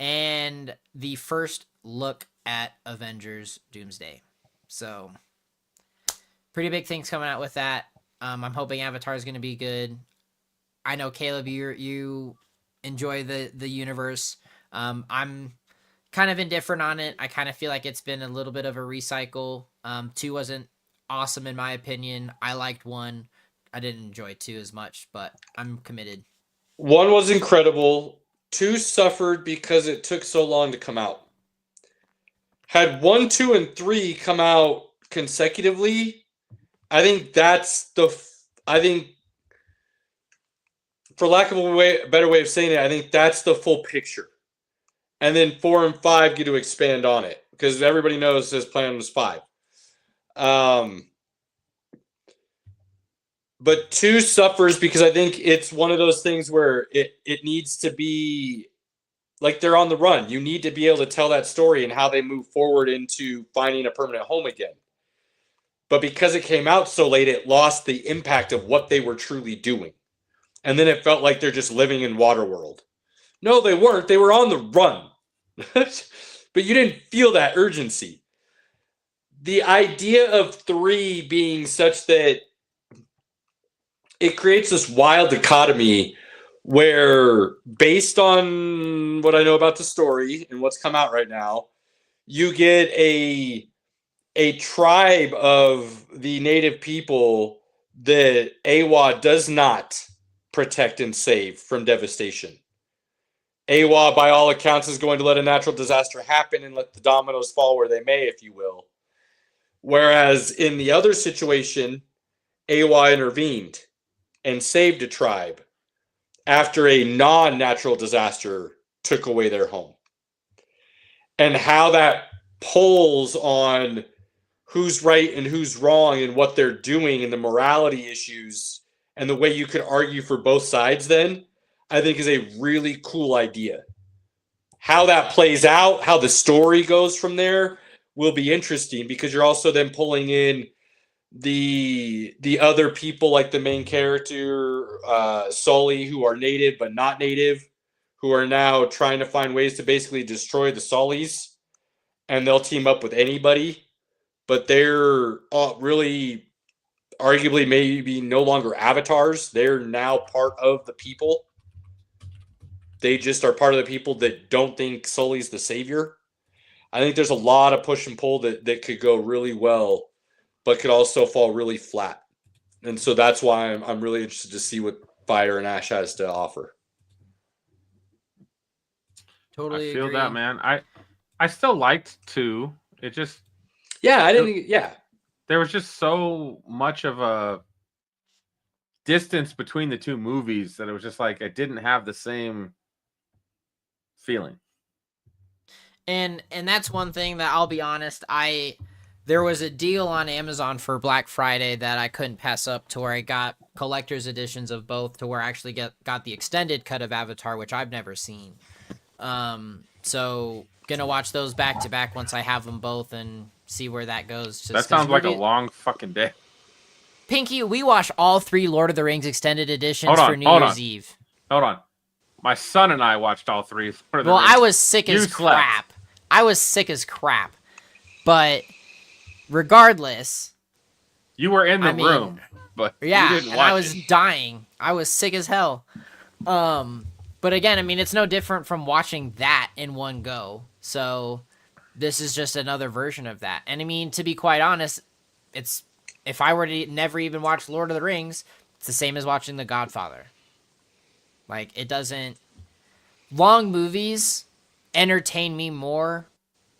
C: and the first look at Avengers Doomsday. So pretty big things coming out with that. I'm hoping Avatar is going to be good. I know, Caleb, you enjoy the universe. I'm kind of indifferent on it. I kind of feel like it's been a little bit of a recycle. 2 wasn't awesome in my opinion. I liked 1. I didn't enjoy 2 as much, but I'm committed.
B: 1 was incredible. 2 suffered because it took so long to come out. Had 1, 2, and 3 come out consecutively, I think for lack of a better way of saying it, I think that's the full picture. And then 4 and 5 get to expand on it because everybody knows his plan was 5. But 2 suffers because I think it's one of those things where it needs to be like they're on the run. You need to be able to tell that story and how they move forward into finding a permanent home again. But because it came out so late, it lost the impact of what they were truly doing. And then it felt like they're just living in Waterworld. No, they weren't. They were on the run. But you didn't feel that urgency. The idea of 3 being such that it creates this wild dichotomy where, based on what I know about the story and what's come out right now, you get a tribe of the native people that AWA does not protect and save from devastation. AWA, by all accounts, is going to let a natural disaster happen and let the dominoes fall where they may, if you will. Whereas in the other situation, AWA intervened and saved a tribe after a non-natural disaster took away their home. And how that pulls on who's right and who's wrong and what they're doing and the morality issues and the way you could argue for both sides then, I think is a really cool idea. How that plays out, how the story goes from there will be interesting because you're also then pulling in the other people like the main character, Sully, who are native but not native, who are now trying to find ways to basically destroy the Sullys, and they'll team up with anybody, but they're really arguably maybe no longer avatars. They're now part of the people. They just are part of the people that don't think Sully's the savior. I think there's a lot of push and pull that could go really well, but could also fall really flat. And so that's why I'm really interested to see what Fire and Ash has to offer.
C: Totally
D: I feel
C: agree.
D: that, man. I still liked 2. It just...
B: Yeah, I didn't... Yeah.
D: There was just so much of a distance between the 2 movies that it was just like it didn't have the same feeling.
C: And that's one thing that I'll be honest, there was a deal on Amazon for Black Friday that I couldn't pass up, to where I got collector's editions of both, to where I actually got the extended cut of Avatar, which I've never seen. So gonna watch those back to back once I have them both and see where that goes. Just
D: that sounds like a long fucking day.
C: Pinky, we watched all 3 Lord of the Rings extended editions for New Year's Eve.
D: Hold on. My son and I watched all 3 Lord of the Rings.
C: Well, I was sick as crap. But regardless,
D: you were in the room, but
C: yeah,
D: you didn't
C: and
D: watch
C: I was dying. I was sick as hell. But again, I mean, it's no different from watching that in one go. So this is just another version of that. And I mean, to be quite honest, if I were to never even watch Lord of the Rings, it's the same as watching The Godfather. Like, it doesn't... Long movies entertain me more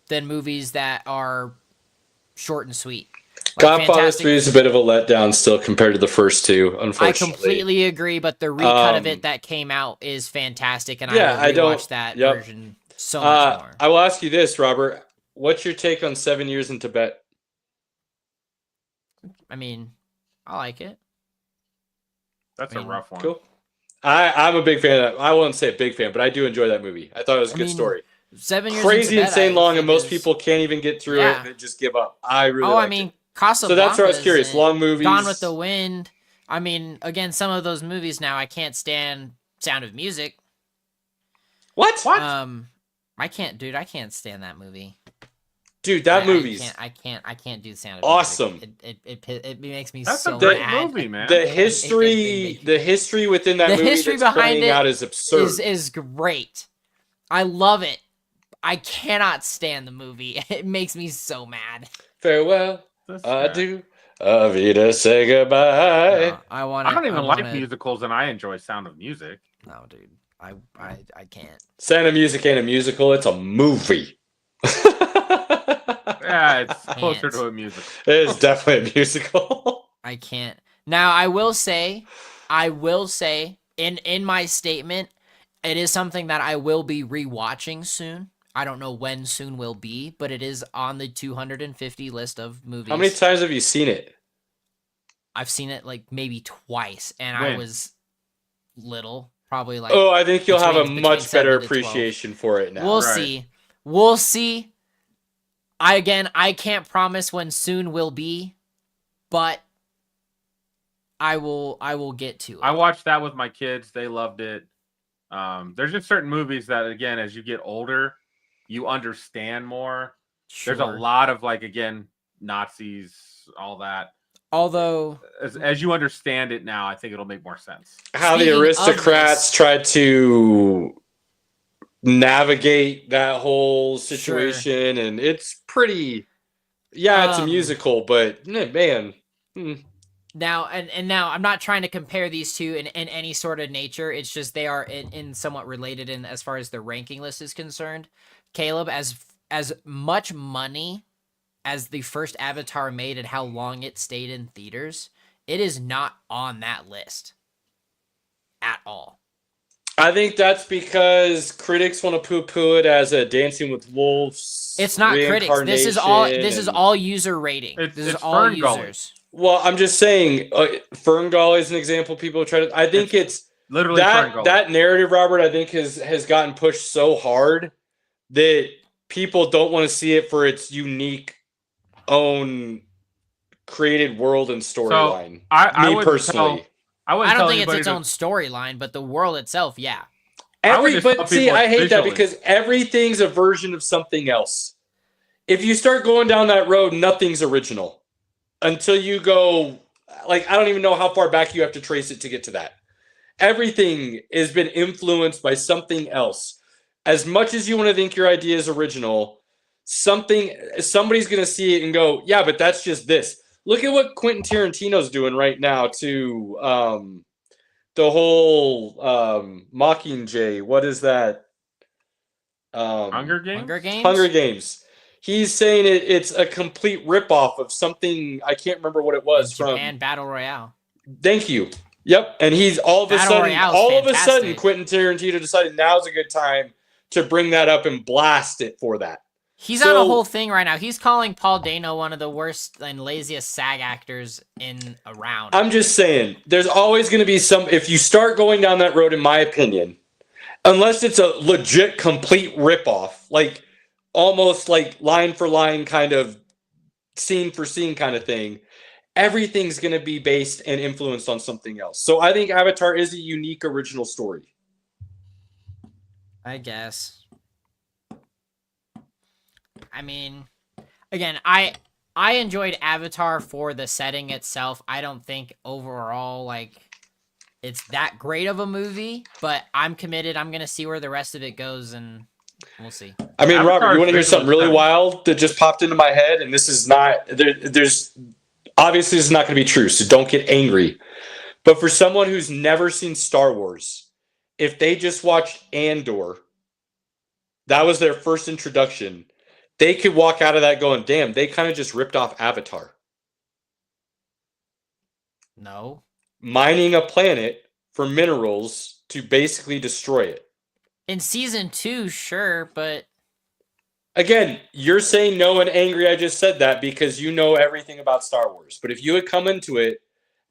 C: than movies that are short and sweet. Like
B: Godfather 3 is a bit of a letdown still compared to the first 2, unfortunately.
C: I completely agree, but the recut of it that came out is fantastic, and I will rewatch that version so much more.
B: I will ask you this, Robert. What's your take on 7 Years in Tibet?
C: I mean, I like it.
D: That's a rough one.
B: Cool. I'm a big fan of that. I won't say a big fan, but I do enjoy that movie. I thought it was a good story.
C: 7 years
B: Crazy,
C: into
B: insane
C: Bed, I
B: long, and
C: think
B: most
C: is-
B: people can't even get through it and just give up. I really liked it.
C: Casablanca.
B: So that's where I was curious. Long movies.
C: Gone with the Wind. I mean, again, some of those movies now I can't stand Sound of Music.
B: What?
C: I can't stand that movie.
B: Dude, that movie's
C: I can't do Sound of
B: awesome.
C: Music. It makes me
D: That's
C: so
D: a great
C: mad.
D: movie, man.
B: The history within that
C: The
B: movie
C: history
B: that's
C: behind
B: playing
C: it
B: out is absurd.
C: is great. I love it. I cannot stand the movie. It makes me so mad.
B: Farewell,
D: That's fair.
B: adieu, Avita, say goodbye.
C: No, I
D: don't even like musicals, and I enjoy Sound of Music.
C: No, dude. I can't.
B: Sound of Music ain't a musical, it's a movie.
D: Yeah, it's closer to a musical.
B: It is definitely a musical.
C: I can't. Now, I will say, in my statement, it is something that I will be rewatching soon. I don't know when soon will be, but it is on the 250 list of movies.
B: How many times have you seen it?
C: I've seen it like maybe twice, and
D: When?
C: I was little, probably like.
B: I think you'll have a
C: between
B: much
C: 7
B: better
C: to 12.
B: appreciation for it now.
C: We'll
D: Right.
C: see. We'll see. I can't promise when soon will be, but I will get to it.
D: I watched that with my kids. They loved it. There's just certain movies that, again, as you get older, you understand more. There's a
C: Sure.
D: lot of, like, again, Nazis, all that.
C: Although
D: As you understand it now, I think it'll make more sense.
B: How
C: Speaking
B: the
C: of
B: aristocrats
C: this-
B: tried to navigate that whole situation, and it's pretty. Yeah, it's a musical, but man.
C: now now I'm not trying to compare these two in any sort of nature. It's just they are in somewhat related in as far as the ranking list is concerned. Caleb, as much money as the first Avatar made and how long it stayed in theaters, it is not on that list at all.
B: I think that's because critics want to poo-poo it as a Dancing with Wolves.
C: It's not critics. This is all user rating. This is
D: It's
C: all
D: Fern Gully.
C: users.
B: Well, I'm just saying, Ferngully is an example. People try to. I think it's
D: Literally Fern Gully.
B: that narrative, Robert. I think has gotten pushed so hard that people don't want to see it for its unique, own created world and storyline.
D: I
B: Me
D: would
B: personally.
C: I don't think it's its own storyline, but the world itself, yeah.
D: I would just tell
B: But see,
D: people
B: I hate that
D: visually.
B: because everything's a version of something else. If you start going down that road, nothing's original until you go. Like, I don't even know how far back you have to trace it to get to that. Everything has been influenced by something else. As much as you want to think your idea is original, somebody's going to see it and go, yeah, but that's just this. Look at what Quentin Tarantino's doing right now to the whole Mockingjay. What is that?
D: Hunger Games?
C: Hunger Games?
B: He's saying it's a complete ripoff of something. I can't remember what it was from.
C: Japan Battle Royale.
B: Thank you. Yep. And he's all of a
C: Battle
B: sudden,
C: Royale's fantastic.
B: Quentin Tarantino decided now's a good time to bring that up and blast it for that.
C: He's on a whole thing right now. He's calling Paul Dano one of the worst and laziest SAG actors around.
B: I'm just saying, there's always going to be some. If you start going down that road, in my opinion, unless it's a legit complete ripoff, like almost like line for line kind of scene for scene kind of thing, everything's going to be based and influenced on something else. So I think Avatar is a unique original story.
C: I guess. I mean, again, I enjoyed Avatar for the setting itself. I don't think overall, like, it's that great of a movie, but I'm committed. I'm going to see where the rest of it goes, and we'll see.
B: I mean,
D: Avatar
B: Robert, you want to hear
D: is
B: something really
D: visually
B: wild that just popped into my head? And this is not, there's obviously this is not going to be true, so don't get angry. But for someone who's never seen Star Wars, if they just watched Andor, that was their first introduction, they could walk out of that going, damn, they kind of just ripped off Avatar.
C: No.
B: Mining a planet for minerals to basically destroy it.
C: In season 2, sure, but
B: Again, you're saying no and angry. I just said that because you know everything about Star Wars. But if you had come into it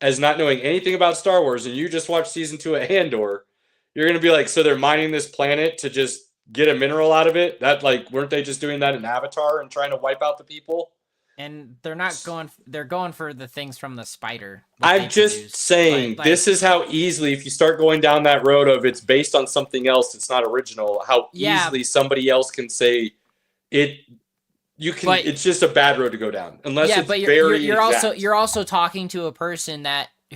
B: as not knowing anything about Star Wars and you just watched season 2 of Andor, You're gonna be like, so they're mining this planet to just get a mineral out of it? That like, weren't they just doing that in Avatar and trying to wipe out the people?
C: And they're not going. They're going for the things from the spider.
B: I'm just saying, this is how easily, if you start going down that road of it's based on something else, it's not original. How easily somebody else can say it. You can. It's just a bad road to go down, unless it's
C: you're also talking to a person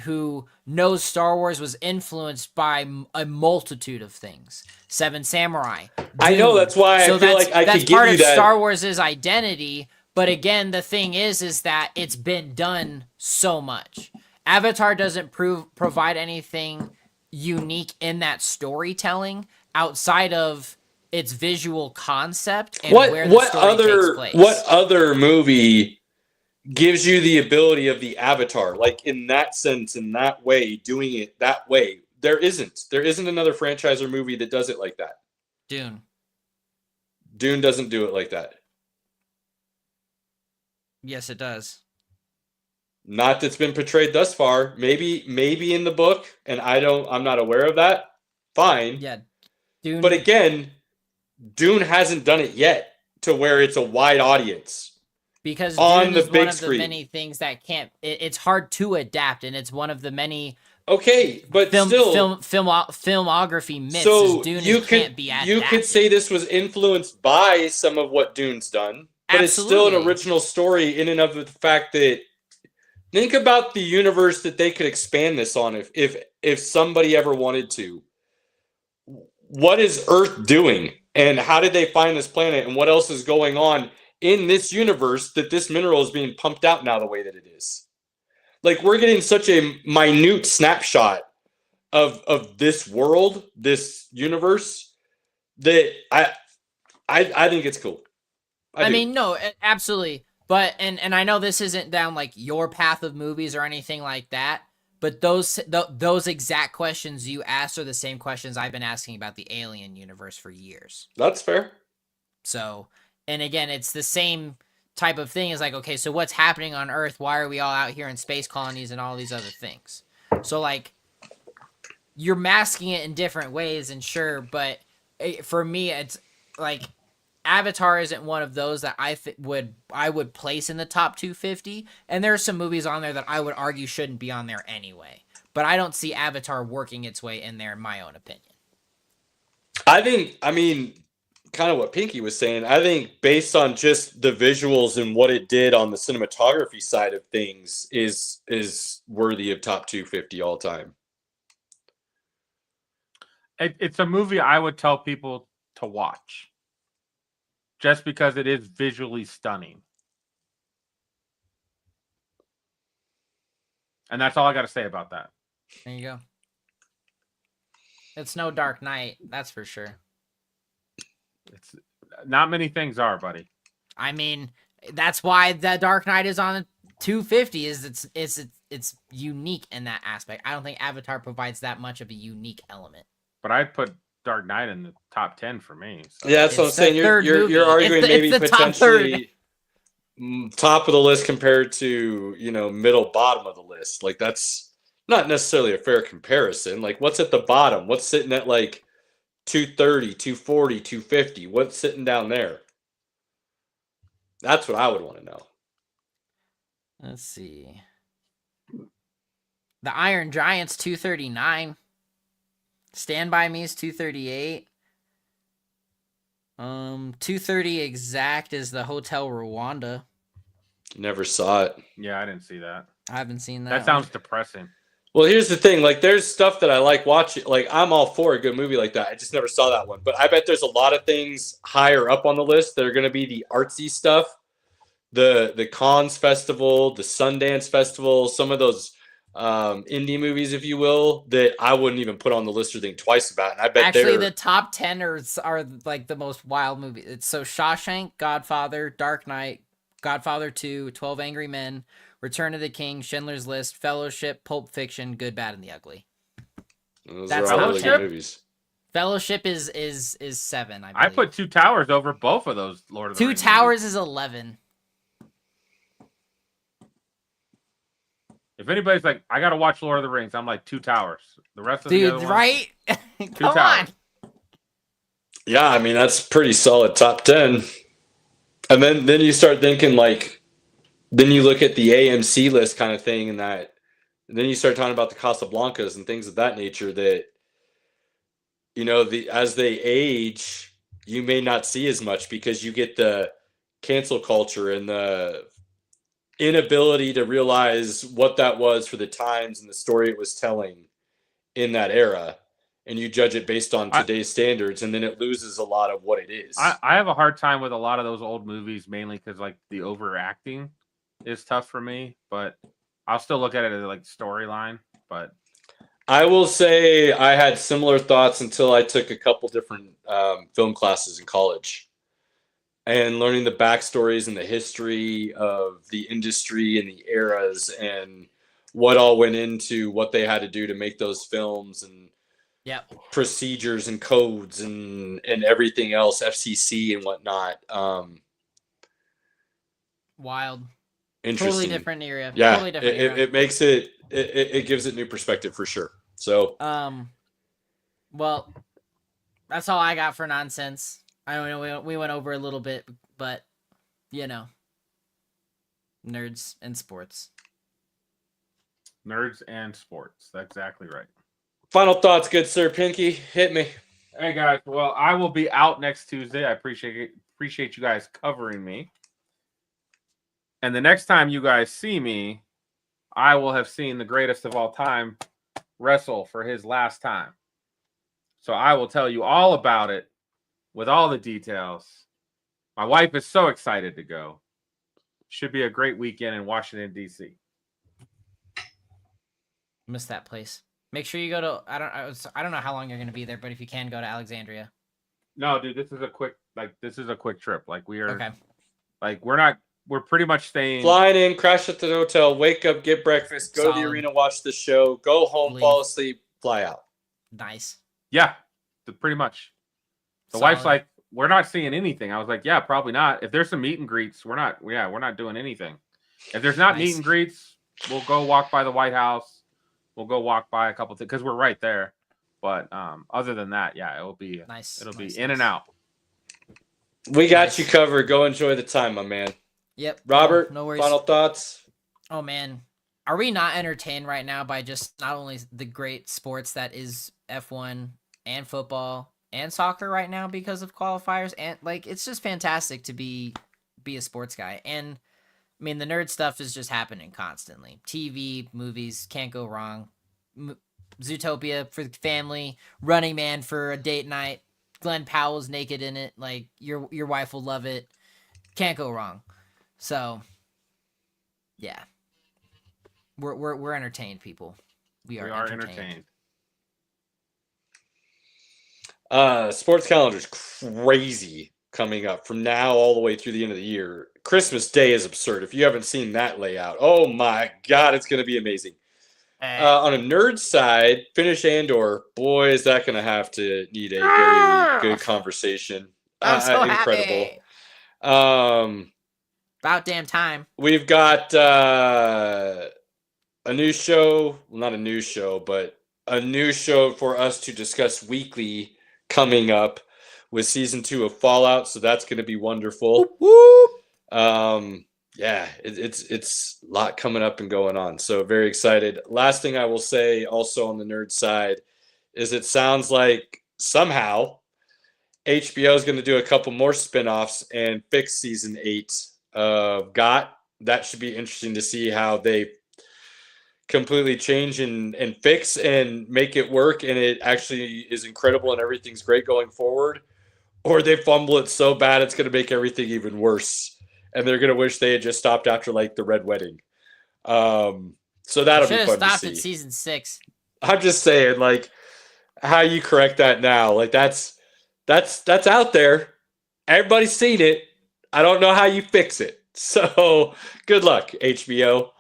C: who knows Star Wars was influenced by a multitude of things. Seven Samurai. Dune.
B: I know, that's why I feel like I could give you that.
C: That's part of Star Wars' identity. But again, the thing is that it's been done so much. Avatar doesn't provide anything unique in that storytelling outside of its visual concept and where the story takes place.
B: What other movie gives you the ability of the Avatar? Like, in that sense, in that way, doing it that way. There isn't. There isn't another franchise or movie that does it like that.
C: Dune.
B: Dune doesn't do it like that.
C: Yes, it does.
B: Not that's been portrayed thus far. Maybe in the book, and I'm not aware of that. Fine.
C: Yeah. Dune.
B: But again, Dune hasn't done it yet to where it's a wide audience.
C: Because
B: on
C: Dune
B: the
C: is
B: big
C: one of
B: screen.
C: the many things that can't. It's hard to adapt, and it's one of the many.
B: Okay, but still,
C: filmography myths.
B: So
C: Dune can't be adapted.
B: You could say this was influenced by some of what Dune's done. But
C: Absolutely.
B: It's still an original story in and of the fact that think about the universe that they could expand this on if somebody ever wanted to. What is Earth doing? And how did they find this planet? And what else is going on in this universe that this mineral is being pumped out now the way that it is? Like, we're getting such a minute snapshot of this world, this universe, that I think it's cool.
C: I mean, no, absolutely. But, and I know this isn't down like your path of movies or anything like that, but those exact questions you asked are the same questions I've been asking about the Alien universe for years.
B: That's fair.
C: So, and again, it's the same type of thing. Is like, okay, so what's happening on Earth? Why are we all out here in space colonies and all these other things? So, like, you're masking it in different ways, and sure, but for me, it's like Avatar isn't one of those that I would place in the top 250, and there are some movies on there that I would argue shouldn't be on there anyway. But I don't see Avatar working its way in there, in my own opinion.
B: I mean, kind of what Pinky was saying, I think based on just the visuals and what it did on the cinematography side of things is worthy of top 250 all time.
D: It's a movie I would tell people to watch just because it is visually stunning. And that's all I got to say about that.
C: There you go. It's no Dark Knight, that's for sure.
D: It's not many things are, buddy.
C: I mean, that's why the Dark Knight is on 250. It's unique in that aspect. I don't think Avatar provides that much of a unique element.
D: But I'd put Dark Knight in the top 10 for me. So.
B: Yeah, that's what I'm saying. You're arguing maybe potentially top of the list compared to, middle bottom of the list. Like, that's not necessarily a fair comparison. Like, what's at the bottom? What's sitting at like 230, 240, 250? What's sitting down there? That's what I would want to know.
C: Let's see. The Iron Giant's 239. Stand By Me is 238. 230 exact is the Hotel Rwanda.
B: Never saw it.
D: Yeah, I didn't see that.
C: I haven't seen that.
D: That sounds depressing.
B: Well, here's the thing. Like, there's stuff that I like watching. Like, I'm all for a good movie like that. I just never saw that one. But I bet there's a lot of things higher up on the list that are going to be the artsy stuff. The Cannes Festival, the Sundance Festival, some of those indie movies, if you will, that I wouldn't even put on the list or think twice about. And I bet
C: actually the top 10 are like the most wild movies. It's so Shawshank, Godfather, Dark Knight, Godfather 2, 12 Angry Men, Return of the King, Schindler's List, Fellowship, Pulp Fiction, Good, Bad, and the Ugly.
B: Those are all really good movies.
C: Fellowship is 7.
D: I put Two Towers over both of those Lord of the Rings.
C: Two Towers is 11.
D: If anybody's like, I got to watch Lord of the Rings, I'm like Two Towers. The rest of the
C: Dude,
D: other ones,
C: right?
D: Two
C: Come
D: Towers.
C: on.
B: Yeah, I mean that's pretty solid top 10. And then you start thinking like, then you look at the AMC list kind of thing, and then you start talking about the Casablancas and things of that nature. That as they age, you may not see as much because you get the cancel culture and the inability to realize what that was for the times and the story it was telling in that era, and you judge it based on today's standards, and then it loses a lot of what it is.
D: I have a hard time with a lot of those old movies, mainly because like the overacting is tough for me, but I'll still look at it as like storyline. But
B: I will say I had similar thoughts until I took a couple different film classes in college, and learning the backstories and the history of the industry and the eras and what all went into what they had to do to make those films, and procedures and codes and everything else, FCC and whatnot.
C: Wild.
B: Interesting.
C: Totally different area.
B: Yeah,
C: Totally different era.
B: it makes it gives it new perspective for sure. So
C: well, that's all I got for nonsense. I don't know, we went over a little bit, but nerds and sports.
D: Nerds and sports. That's exactly right.
B: Final thoughts, good sir. Pinky, hit me.
D: Hey guys, well, I will be out next Tuesday. I appreciate you guys covering me. And the next time you guys see me, I will have seen the greatest of all time wrestle for his last time. So I will tell you all about it with all the details. My wife is so excited to go. Should be a great weekend in Washington, D.C.
C: Miss that place. Make sure you go to. I don't know how long you're going to be there, but if you can, go to Alexandria.
D: No, dude, this is a quick trip. Like we are.
C: Okay.
D: Like we're pretty much staying.
B: Flying in, crash at the hotel, wake up, get breakfast, go to the arena, watch the show, go home, fall asleep, fly out.
C: Nice.
D: Yeah, pretty much. The wife's like, we're not seeing anything. I was like, yeah, probably not. If there's some meet and greets, we're not doing anything. If there's not meet and greets, we'll go walk by the White House. We'll go walk by a couple things because we're right there. But other than that, yeah, it will be nice. It'll be in and out.
B: We got you covered. Go enjoy the time, my man.
C: Yep.
B: Robert,
C: no worries.
B: Final thoughts?
C: Oh, man. Are we not entertained right now by just not only the great sports that is F1 and football and soccer right now because of qualifiers? And it's just fantastic to be a sports guy. And I mean, the nerd stuff is just happening constantly. TV, movies, can't go wrong. Zootopia for the family, Running Man for a date night. Glenn Powell's naked in it. Like your wife will love it. Can't go wrong. So, yeah, we're entertained, people. We are entertained.
B: Sports calendar's crazy coming up from now all the way through the end of the year. Christmas Day is absurd. If you haven't seen that layout, oh my God, it's going to be amazing. On a nerd side, finish Andor. Boy, is that going to have to need a very good conversation.
C: I'm so
B: incredible.
C: Happy. About damn time.
B: We've got a new show. Well, not a new show, but a new show for us to discuss weekly coming up with season 2 of Fallout. So that's going to be wonderful.
C: Whoop.
B: Yeah, it's a lot coming up and going on. So very excited. Last thing I will say also on the nerd side is it sounds like somehow HBO is going to do a couple more spinoffs and fix season 8 of GOT. That should be interesting to see how they completely change and fix and make it work. And it actually is incredible and everything's great going forward. Or they fumble it so bad it's going to make everything even worse. And they're going to wish they had just stopped after like the Red Wedding. So that'll be fun to see. Should have stopped
C: at season 6.
B: I'm just saying, like, how you correct that now. Like, that's out there. Everybody's seen it. I don't know how you fix it. So good luck, HBO.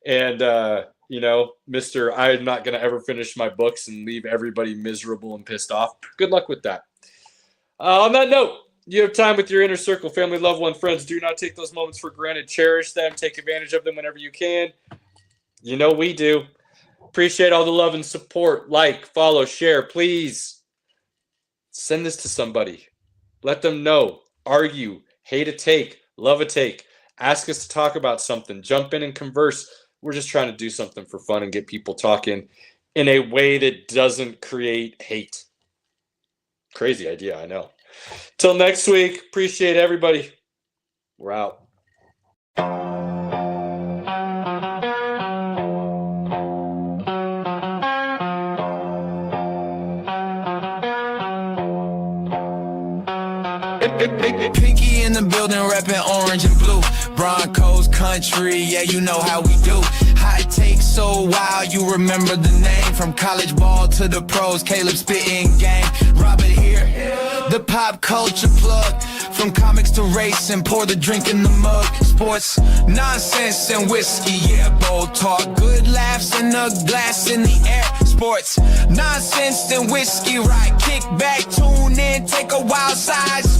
B: And, Mr. I'm not going to ever finish my books and leave everybody miserable and pissed off. Good luck with that. On that note, you have time with your inner circle, family, loved one, friends. Do not take those moments for granted. Cherish them. Take advantage of them whenever you can. You know we do. Appreciate all the love and support. Like, follow, share, please. Send this to somebody. Let them know. Argue. Hate a take. Love a take. Ask us to talk about something. Jump in and converse. We're just trying to do something for fun and get people talking in a way that doesn't create hate. Crazy idea, I know. Till next week, appreciate everybody. We're out.
E: Pinky in the building, rapping orange and blue. Broncos country, yeah, you know how we do. Hot take so wild, you remember the name. From college ball to the pros, Caleb spitting game. Robert here, the pop culture plug. From comics to racing, pour the drink in the mug. Sports, nonsense and whiskey, yeah, bold talk. Good laughs and a glass in the air. Sports, nonsense and whiskey, right? Kick back, tune in, take a wild size.